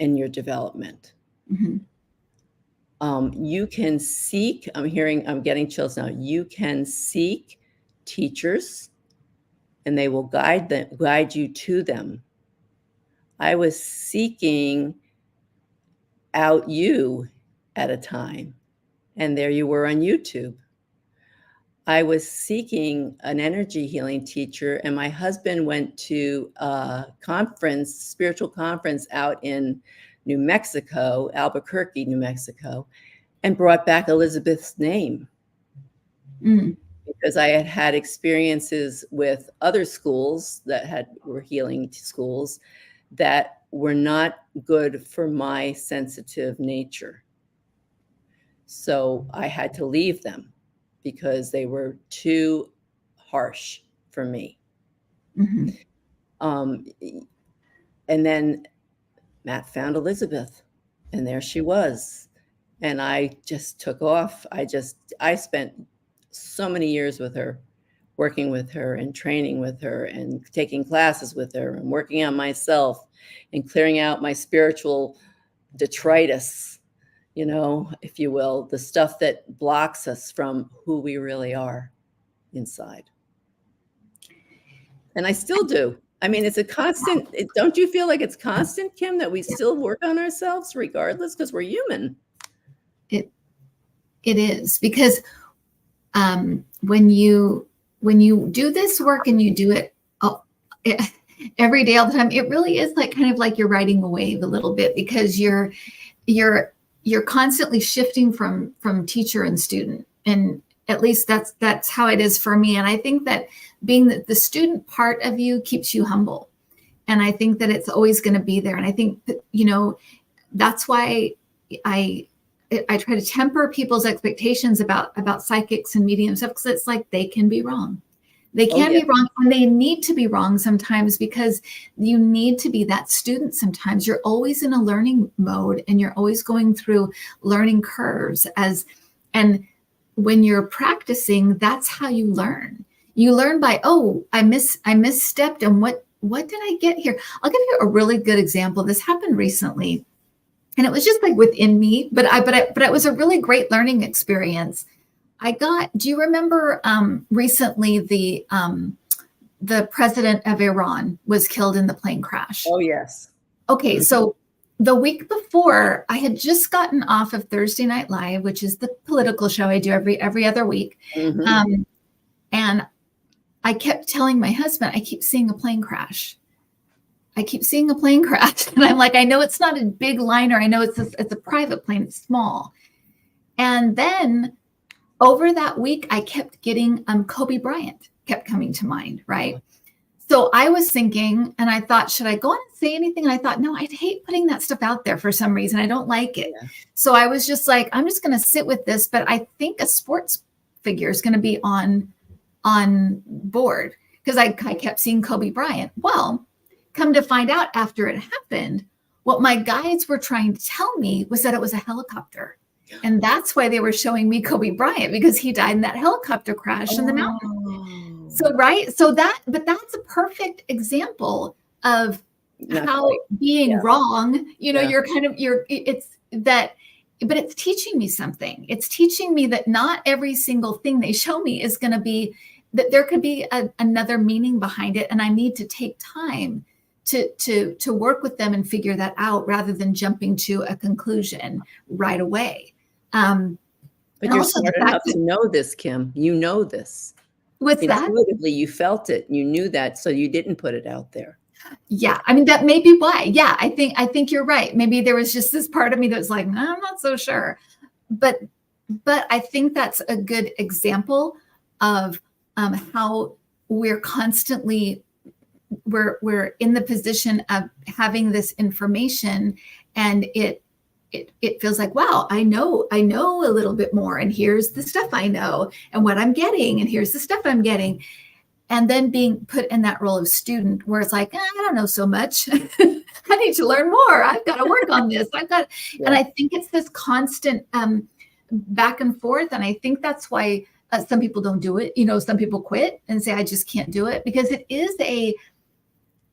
in your development. Mm-hmm. You can seek, I'm getting chills now. You can seek teachers and they will guide you to them. I was seeking out you at a time, and there you were on YouTube. I was seeking an energy healing teacher, and my husband went to a conference, spiritual conference out in New Mexico, Albuquerque, New Mexico, and brought back Elizabeth's name. Mm. Because I had had experiences with other schools that were healing schools that were not good for my sensitive nature. So I had to leave them because they were too harsh for me. Mm-hmm. And then Matt found Elizabeth, and there she was. And I just took off. I spent so many years with her, working with her and training with her and taking classes with her and working on myself and clearing out my spiritual detritus, if you will, the stuff that blocks us from who we really are inside. And I still do. I mean, it's a constant. Don't you feel like it's constant, Kim, that we still work on ourselves regardless, because we're human? It is, because when you do this work and you do it every day, all the time, it really is like kind of like you're riding a wave a little bit, because you're constantly shifting from teacher and student. And at least that's how it is for me. And I think that being the student part of you keeps you humble. And I think that it's always going to be there. And I think that, that's why I try to temper people's expectations about psychics and medium stuff, because it's like they can be wrong. They can be wrong, and they need to be wrong sometimes, because you need to be that student sometimes. You're always in a learning mode, and you're always going through learning curves. And when you're practicing, that's how you learn. You learn by, I misstepped, and what did I get here? I'll give you a really good example. This happened recently, and it was just like within me, but it was a really great learning experience. Do you remember recently the president of Iran was killed in the plane crash? Oh, yes. Okay, Mm-hmm. So the week before, I had just gotten off of Thursday Night Live, which is the political show I do every other week. Mm-hmm. And I kept telling my husband, I keep seeing a plane crash. I keep seeing a plane crash. And I'm like, I know it's not a big liner. I know it's a private plane. It's small. And then over that week, I kept getting Kobe Bryant kept coming to mind, right? So I was thinking, and I thought, should I go on and say anything? And I thought, no, I'd hate putting that stuff out there for some reason. I don't like it. Yeah. So I was just like, I'm just going to sit with this. But I think a sports figure is going to be on board, because I kept seeing Kobe Bryant. Well, come to find out after it happened, what my guides were trying to tell me was that it was a helicopter. And that's why they were showing me Kobe Bryant, because he died in that helicopter crash in the mountains. So, right. So that's a perfect example of how being wrong, but it's teaching me something. It's teaching me that not every single thing they show me is going to be, that there could be another meaning behind it. And I need to take time to work with them and figure that out, rather than jumping to a conclusion right away. But you're smart enough to know this, Kim. You know this. What's that? Intuitively, you felt it. You knew that, so you didn't put it out there. Yeah, I mean, that may be why. Yeah, I think you're right. Maybe there was just this part of me that was like, no, I'm not so sure. But I think that's a good example of how we're constantly we're in the position of having this information, and it feels like, wow, I know a little bit more, and here's the stuff I know and what I'm getting, and here's the stuff I'm getting. And then being put in that role of student, where it's like, I don't know so much. I need to learn more. I've got to work on this. And I think it's this constant back and forth. And I think that's why some people don't do it. Some people quit and say, I just can't do it, because it is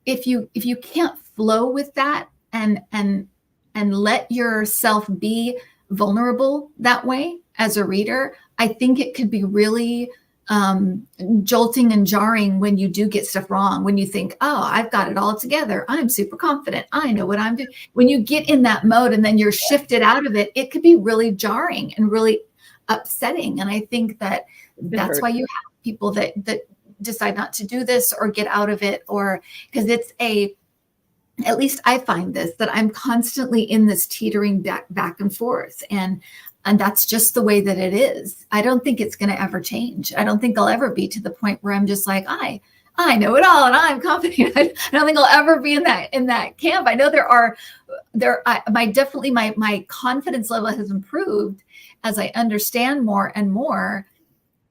if you can't flow with that and let yourself be vulnerable that way as a reader, I think it could be really jolting and jarring when you do get stuff wrong, when you think, oh, I've got it all together, I'm super confident, I know what I'm doing. When you get in that mode and then you're shifted out of it, it could be really jarring and really upsetting. And I think that's why you have people that decide not to do this or get out of it, or because at least I find this, that I'm constantly in this teetering back and forth. And that's just the way that it is. I don't think it's going to ever change. I don't think I'll ever be to the point where I'm just like, I know it all and I'm confident. I don't think I'll ever be in that camp. I know my confidence level has improved as I understand more and more,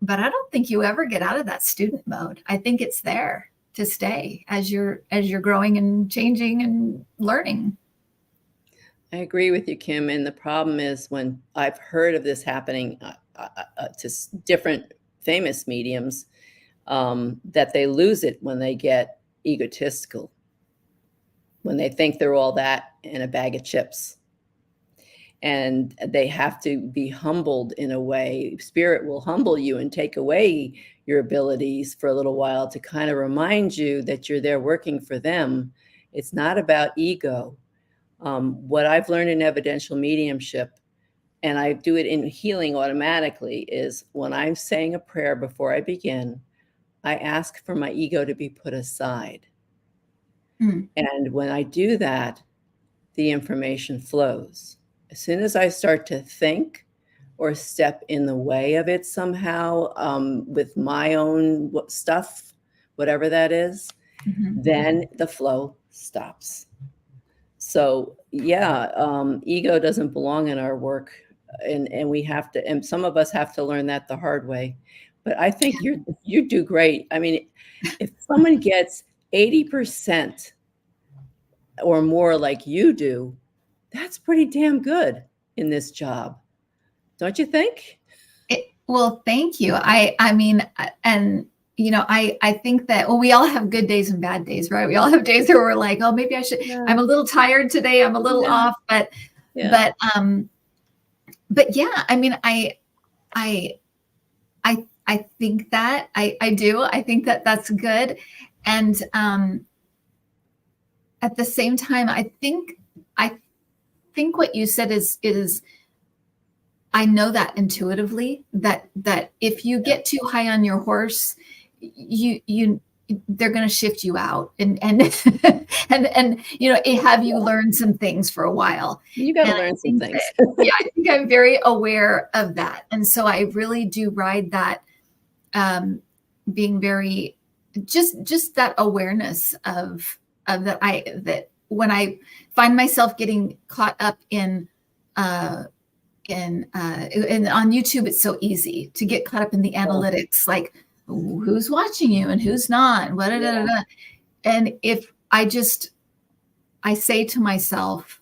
but I don't think you ever get out of that student mode. I think it's there to stay as you're growing and changing and learning. I agree with you, Kim. And the problem is, when I've heard of this happening to different famous mediums, that they lose it when they get egotistical, when they think they're all that in a bag of chips. And they have to be humbled in a way. Spirit will humble you and take away your abilities for a little while to kind of remind you that you're there working for them. It's not about ego. What I've learned in evidential mediumship, and I do it in healing automatically, is when I'm saying a prayer before I begin, I ask for my ego to be put aside. And when I do that, the information flows. As soon as I start to think or step in the way of it somehow, with my own stuff, whatever that is, then the flow stops. So yeah, ego doesn't belong in our work, and we have to, and some of us have to learn that the hard way. But I think you do great. I mean, if someone gets 80% or more like you do, that's pretty damn good in this job, don't you think? Well, thank you. I mean, and I think that, well, we all have good days and bad days, right? We all have days where we're like, oh, maybe I should, I'm a little tired today, I'm a little off, but yeah, I mean, I think that I think that that's good. And at the same time, I think what you said is I know that intuitively, that if you get too high on your horse, they're going to shift you out and have you learn some things for a while. You got to learn some things. I think I'm very aware of that, and so I really do ride that, being very just that awareness of that. That when I find myself getting caught up in on YouTube, it's so easy to get caught up in the analytics, like who's watching you and who's not, and if I say to myself,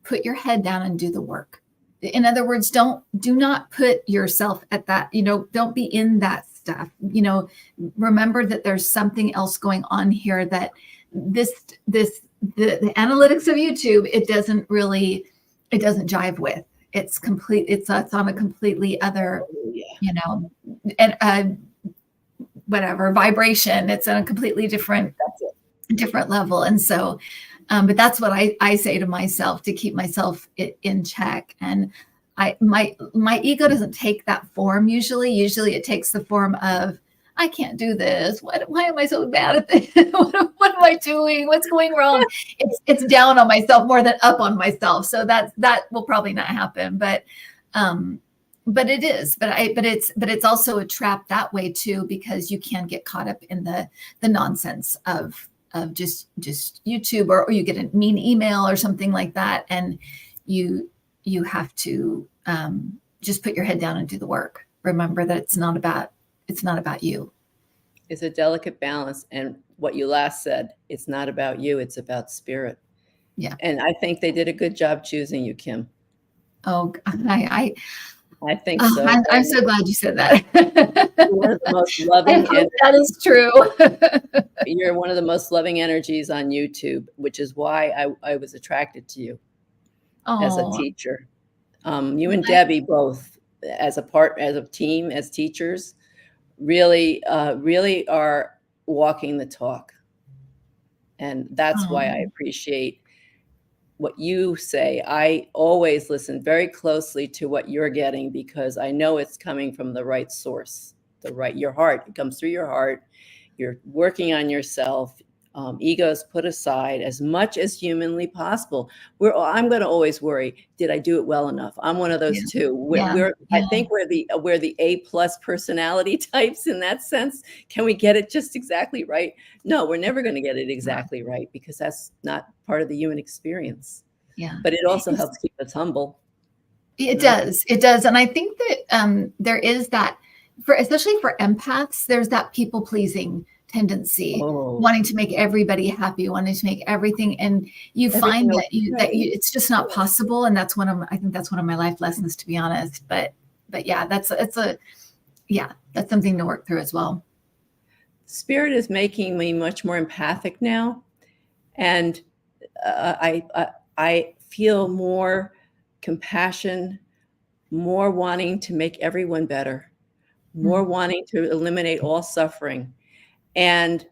put your head down and do the work. In other words, do not put yourself at that, don't be in that stuff. Remember that there's something else going on here, that the analytics of YouTube, it doesn't jive with. It's complete. It's on a completely other, and whatever vibration. It's on a completely different level. And so, but that's what I say to myself to keep myself in check. And my ego doesn't take that form usually. Usually it takes the form of, I can't do this. Why am I so bad at this? What am I doing? What's going wrong? It's down on myself more than up on myself. So that will probably not happen. But it is. But it's also a trap that way too, because you can get caught up in the nonsense of just YouTube, or you get a mean email or something like that, and you have to just put your head down and do the work. Remember that it's not about you. It's a delicate balance. And what you last said, it's not about you, it's about spirit. Yeah. And I think they did a good job choosing you, Kim. Oh, I, I think so I'm very so much. glad you said that. You're one of the most I loving hope that is true. you're one of the most loving energies on YouTube, which is why I was attracted to you as a Oh, teacher. You and I, Debbie both, as a team, as teachers, really are walking the talk. And that's why I oh, appreciate what you say. I always listen very closely to what you're getting because I know it's coming from the right source, your heart. It comes through your heart. You're working on yourself. Egos put aside as much as humanly possible. I'm going to always worry. Did I do it well enough? I'm one of those yeah, too. yeah, I yeah, think we're the A+ personality types in that sense. Can we get it just exactly right? No, we're never going to get it yeah, exactly right because that's not part of the human experience. yeah. But it also It's, helps keep us humble, you it know? does. It does. And I think that there is that, for especially for empaths, there's that people pleasing tendency, Oh, wanting to make everybody happy, wanting to make everything, and you find everything that okay. it's just not possible. And that's I think that's one of my life lessons, to be honest. But yeah, yeah, that's something to work through as well. Spirit is making me much more empathic now, and I feel more compassion, more wanting to make everyone better, more Hmm. wanting to eliminate all suffering, and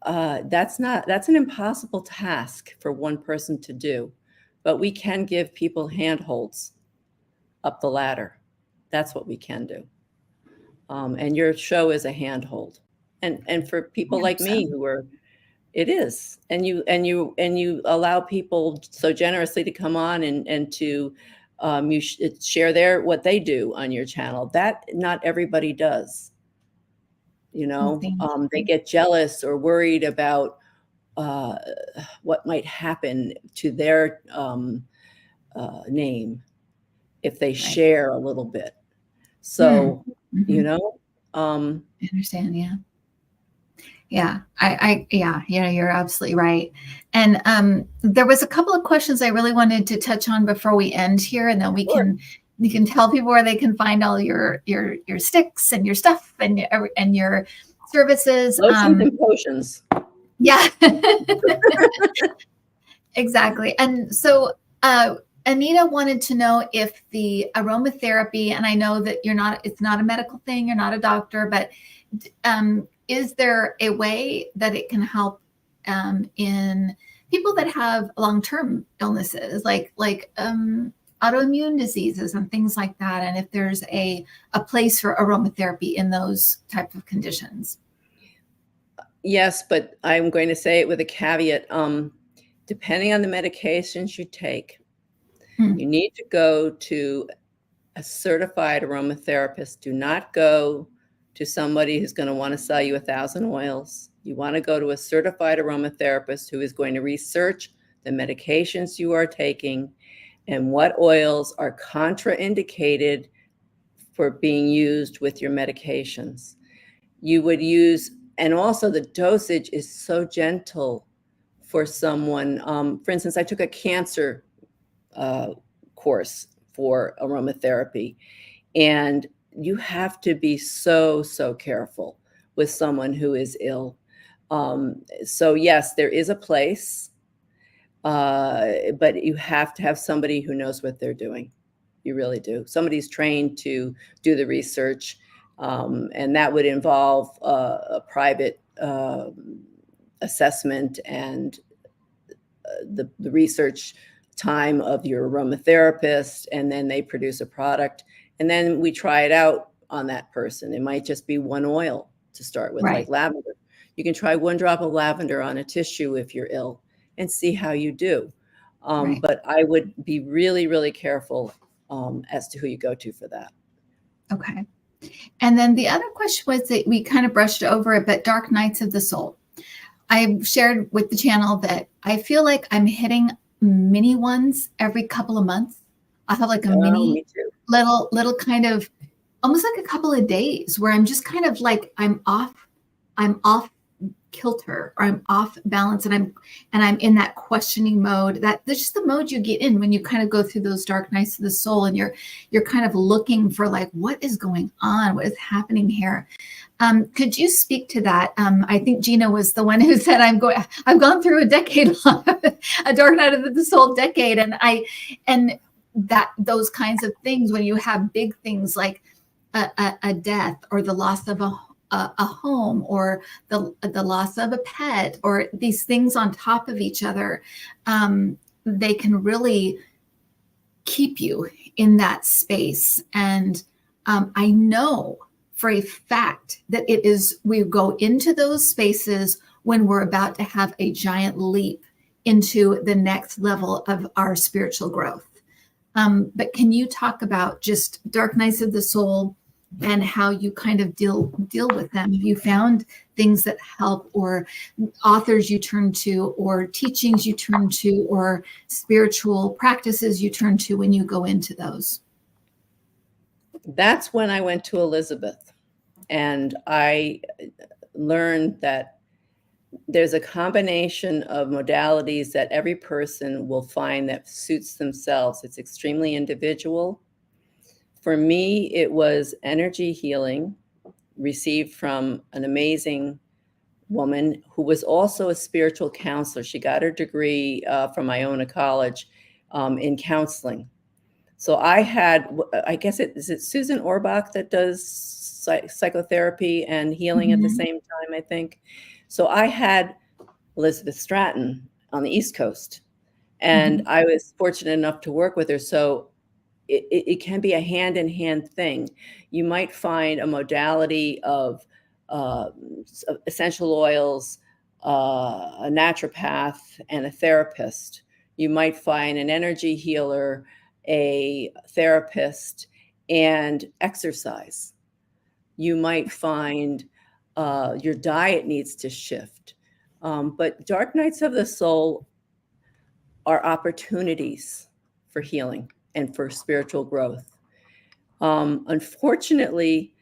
that's an impossible task for one person to do, but we can give people handholds up the ladder. That's what we can do. And your show is a handhold. And for I people hope like so. me who are, it is. And you allow people so generously to come on and to share what they do on your channel. That not everybody does. Oh, thank They you. get jealous or worried about uh, what might happen to their name if they Right. share a little bit. Hmm. So, you Hmm. know, um, I understand. Yeah. Yeah, yeah, you're absolutely right. And there was a couple of questions I really wanted to touch on before we end here, and then sure. you can tell people where they can find all your sticks and your stuff and your services. Lotions and potions. Yeah, exactly. And so Anita wanted to know if the aromatherapy, and I know that it's not a medical thing, you're not a doctor, but is there a way that it can help in people that have long-term illnesses, like autoimmune diseases and things like that, and if there's a place for aromatherapy in those type of conditions? Yes, but I'm going to say it with a caveat. Depending on the medications you take, Hmm. you need to go to a certified aromatherapist. Do not go to somebody who's going to want to sell you 1,000 oils. You want to go to a certified aromatherapist who is going to research the medications you are taking and what oils are contraindicated for being used with your medications. You would use, and also the dosage is so gentle for someone. For instance, I took a cancer uh, course for aromatherapy, and you have to be so careful with someone who is ill. So yes, there is a place, but you have to have somebody who knows what they're doing. You really do. Somebody's trained to do the research, and that would involve a private assessment and the research time of your aromatherapist, and then they produce a product, and then we try it out on that person. It might just be one oil to start with, like Right, lavender. You can try one drop of lavender on a tissue if you're ill and see how you do. right. But I would be really careful as to who you go to for that. Okay. And then the other question was that we kind of brushed over it, but dark nights of the soul. I've shared with the channel that I feel like I'm hitting mini ones every couple of months. I have like a Oh, mini me too. little kind of almost like a couple of days where I'm just kind of like I'm off kilter, or I'm off balance, and I'm in that questioning mode. That's just the mode you get in when you kind of go through those dark nights of the soul, and you're kind of looking for like, what is going on? What is happening here? Could you speak to that? I think Gina was the one who said, I've gone through a decade long, a dark night of the soul decade. And that those kinds of things, when you have big things like a death, or the loss of a home, or the loss of a pet, or these things on top of each other, they can really keep you in that space. And I know for a fact that we go into those spaces when we're about to have a giant leap into the next level of our spiritual growth. But can you talk about just dark nights of the soul and how you kind of deal with them? Have you found things that help, or authors you turn to, or teachings you turn to, or spiritual practices you turn to when you go into those? That's when I went to Elizabeth, and I learned that there's a combination of modalities that every person will find that suits themselves. It's extremely individual. For me, it was energy healing received from an amazing woman who was also a spiritual counselor. She got her degree from Iona College in counseling. So I had, I guess is it Susan Orbach that does psychotherapy and healing at the same time, I think. So I had Elizabeth Stratton on the East Coast, and I was fortunate enough to work with her. So it can be a hand-in-hand thing. You might find a modality of essential oils, a naturopath, and a therapist. You might find an energy healer, a therapist, and exercise. You might find your diet needs to shift. But dark nights of the soul are opportunities for healing and for spiritual growth. Unfortunately,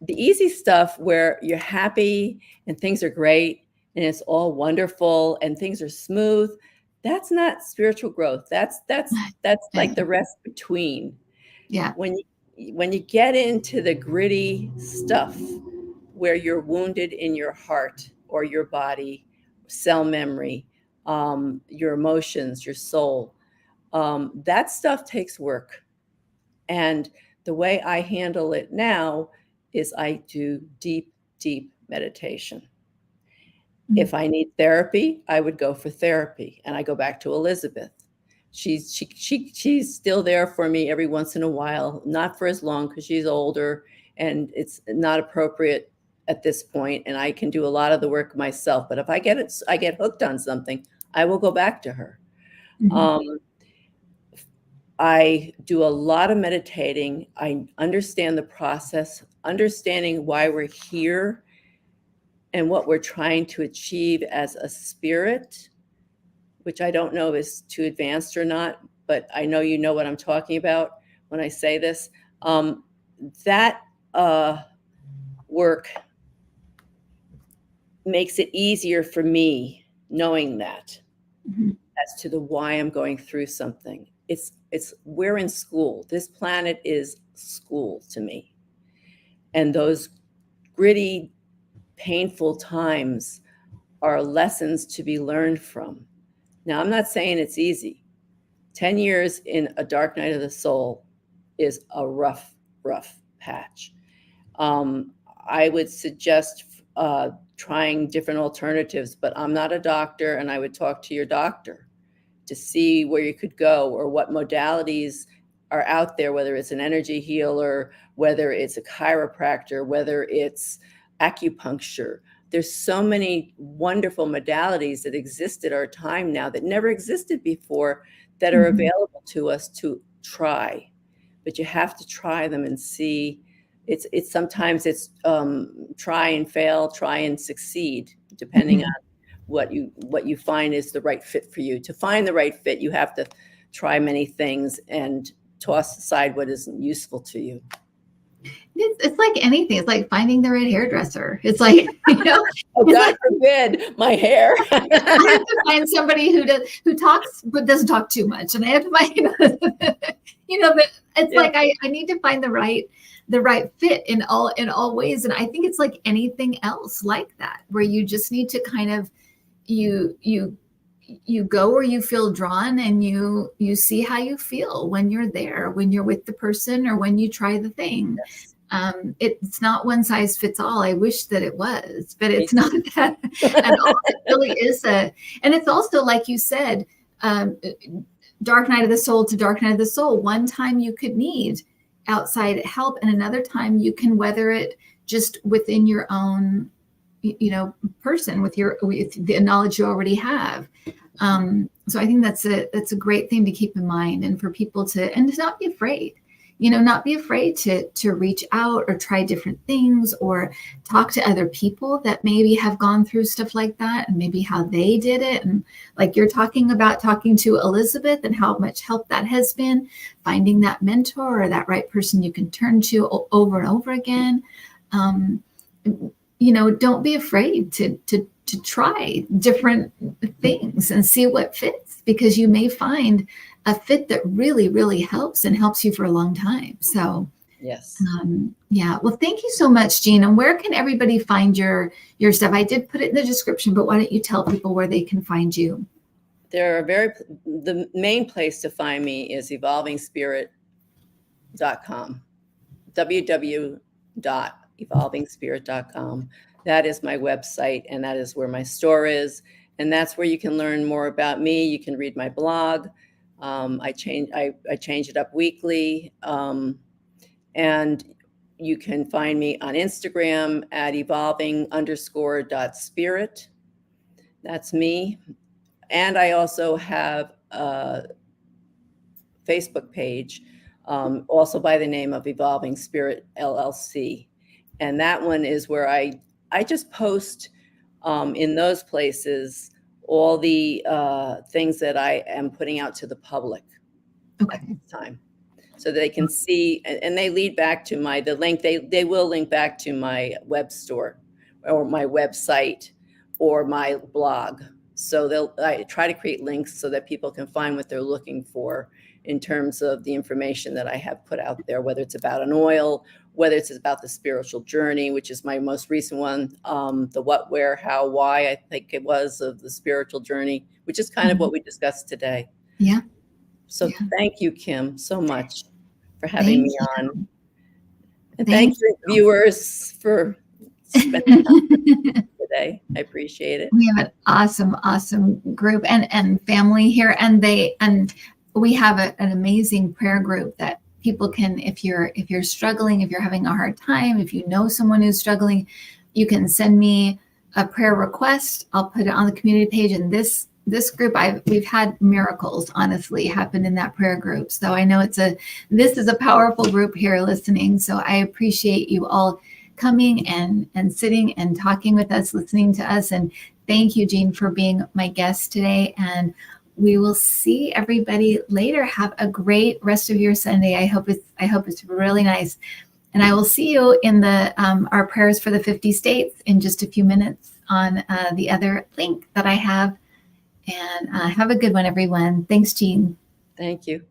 the easy stuff where you're happy and things are great and it's all wonderful and things are smooth, that's not spiritual growth. That's like the rest between. Yeah. When you get into the gritty stuff where you're wounded in your heart or your body, cell memory, your emotions, your soul, that stuff takes work. And the way I handle it now is I do deep, deep meditation. If I need therapy, I would go for therapy, and I go back to Elizabeth. She's still there for me every once in a while, not for as long because she's older and it's not appropriate at this point, and I can do a lot of the work myself. But if I get hooked on something, I will go back to her. I do a lot of meditating. I understand the process, understanding why we're here and what we're trying to achieve as a spirit, which I don't know is too advanced or not, but I know you know what I'm talking about when I say this. That work makes it easier for me knowing that as to the why I'm going through something. We're in school. This planet is school to me. And those gritty, painful times are lessons to be learned from. Now, I'm not saying it's easy. 10 years in a dark night of the soul is a rough, rough patch. I would suggest trying different alternatives, but I'm not a doctor, and I would talk to your doctor to see where you could go or what modalities are out there, whether it's an energy healer, whether it's a chiropractor, whether it's acupuncture. There's so many wonderful modalities that exist at our time now that never existed before that are available to us to try. But you have to try them and see. It's sometimes it's try and fail, try and succeed, depending on what you find is the right fit for you. To find the right fit, you have to try many things and toss aside what isn't useful to you. It's like anything. It's like finding the right hairdresser. It's like, Oh, it's God like forbid my hair. I have to find somebody who talks but doesn't talk too much, and I have to find but it's Yeah. like I need to find the right fit in all ways, and I think it's like anything else like that, where you just need to kind of you you you go where you feel drawn, and you see how you feel when you're there, when you're with the person, or when you try the thing. Yes. It's not one size fits all. I wish that it was, but Me it's not that at too. all. It really is and it's also like you said, um, dark night of the soul to dark night of the soul. One time you could need outside help, and another time you can weather it just within your own, person with the knowledge you already have. So I think that's a great thing to keep in mind, and for people to not be afraid, not be afraid to reach out or try different things, or talk to other people that maybe have gone through stuff like that, and maybe how they did it. And like you're talking about talking to Elizabeth and how much help that has been, finding that mentor or that right person you can turn to over and over again. Um, don't be afraid to try different things and see what fits, because you may find a fit that really, really helps and helps you for a long time. So, Yes. yeah. Well, thank you so much, Jean. And where can everybody find your stuff? I did put it in the description, but why don't you tell people where they can find you? The main place to find me is evolvingspirit.com. www.evolvingspirit.com. That is my website, and that is where my store is, and that's where you can learn more about me. You can read my blog. I change it up weekly, and you can find me on Instagram at evolving_.spirit. That's me. And I also have a Facebook page, also by the name of Evolving Spirit LLC. And that one is where I just post in those places all the things that I am putting out to the public at this time, so they can see, and they lead back to they will link back to my web store or my website or my blog. So I try to create links so that people can find what they're looking for in terms of the information that I have put out there, whether it's about an oil, whether it's about the spiritual journey, which is my most recent one, the what, where, how, why, I think it was, of the spiritual journey, which is kind of what we discussed today. Yeah. So Yeah. thank you, Kim, so much for having Thank me on. you. And thank you, viewers, for spending time today. I appreciate it. We have an awesome group and family here, and we have an amazing prayer group that people can, if you're struggling, if you're having a hard time, if you know someone who's struggling, you can send me a prayer request. I'll put it on the community page. And this group, we've had miracles honestly happen in that prayer group. So I know this is a powerful group here listening. So I appreciate you all coming and sitting and talking with us, listening to us. And thank you, Jean, for being my guest today. And we will see everybody later. Have a great rest of your Sunday. I hope it's really nice. And I will see you in our prayers for the 50 states in just a few minutes on the other link that I have. And have a good one, everyone. Thanks, Jean. Thank you.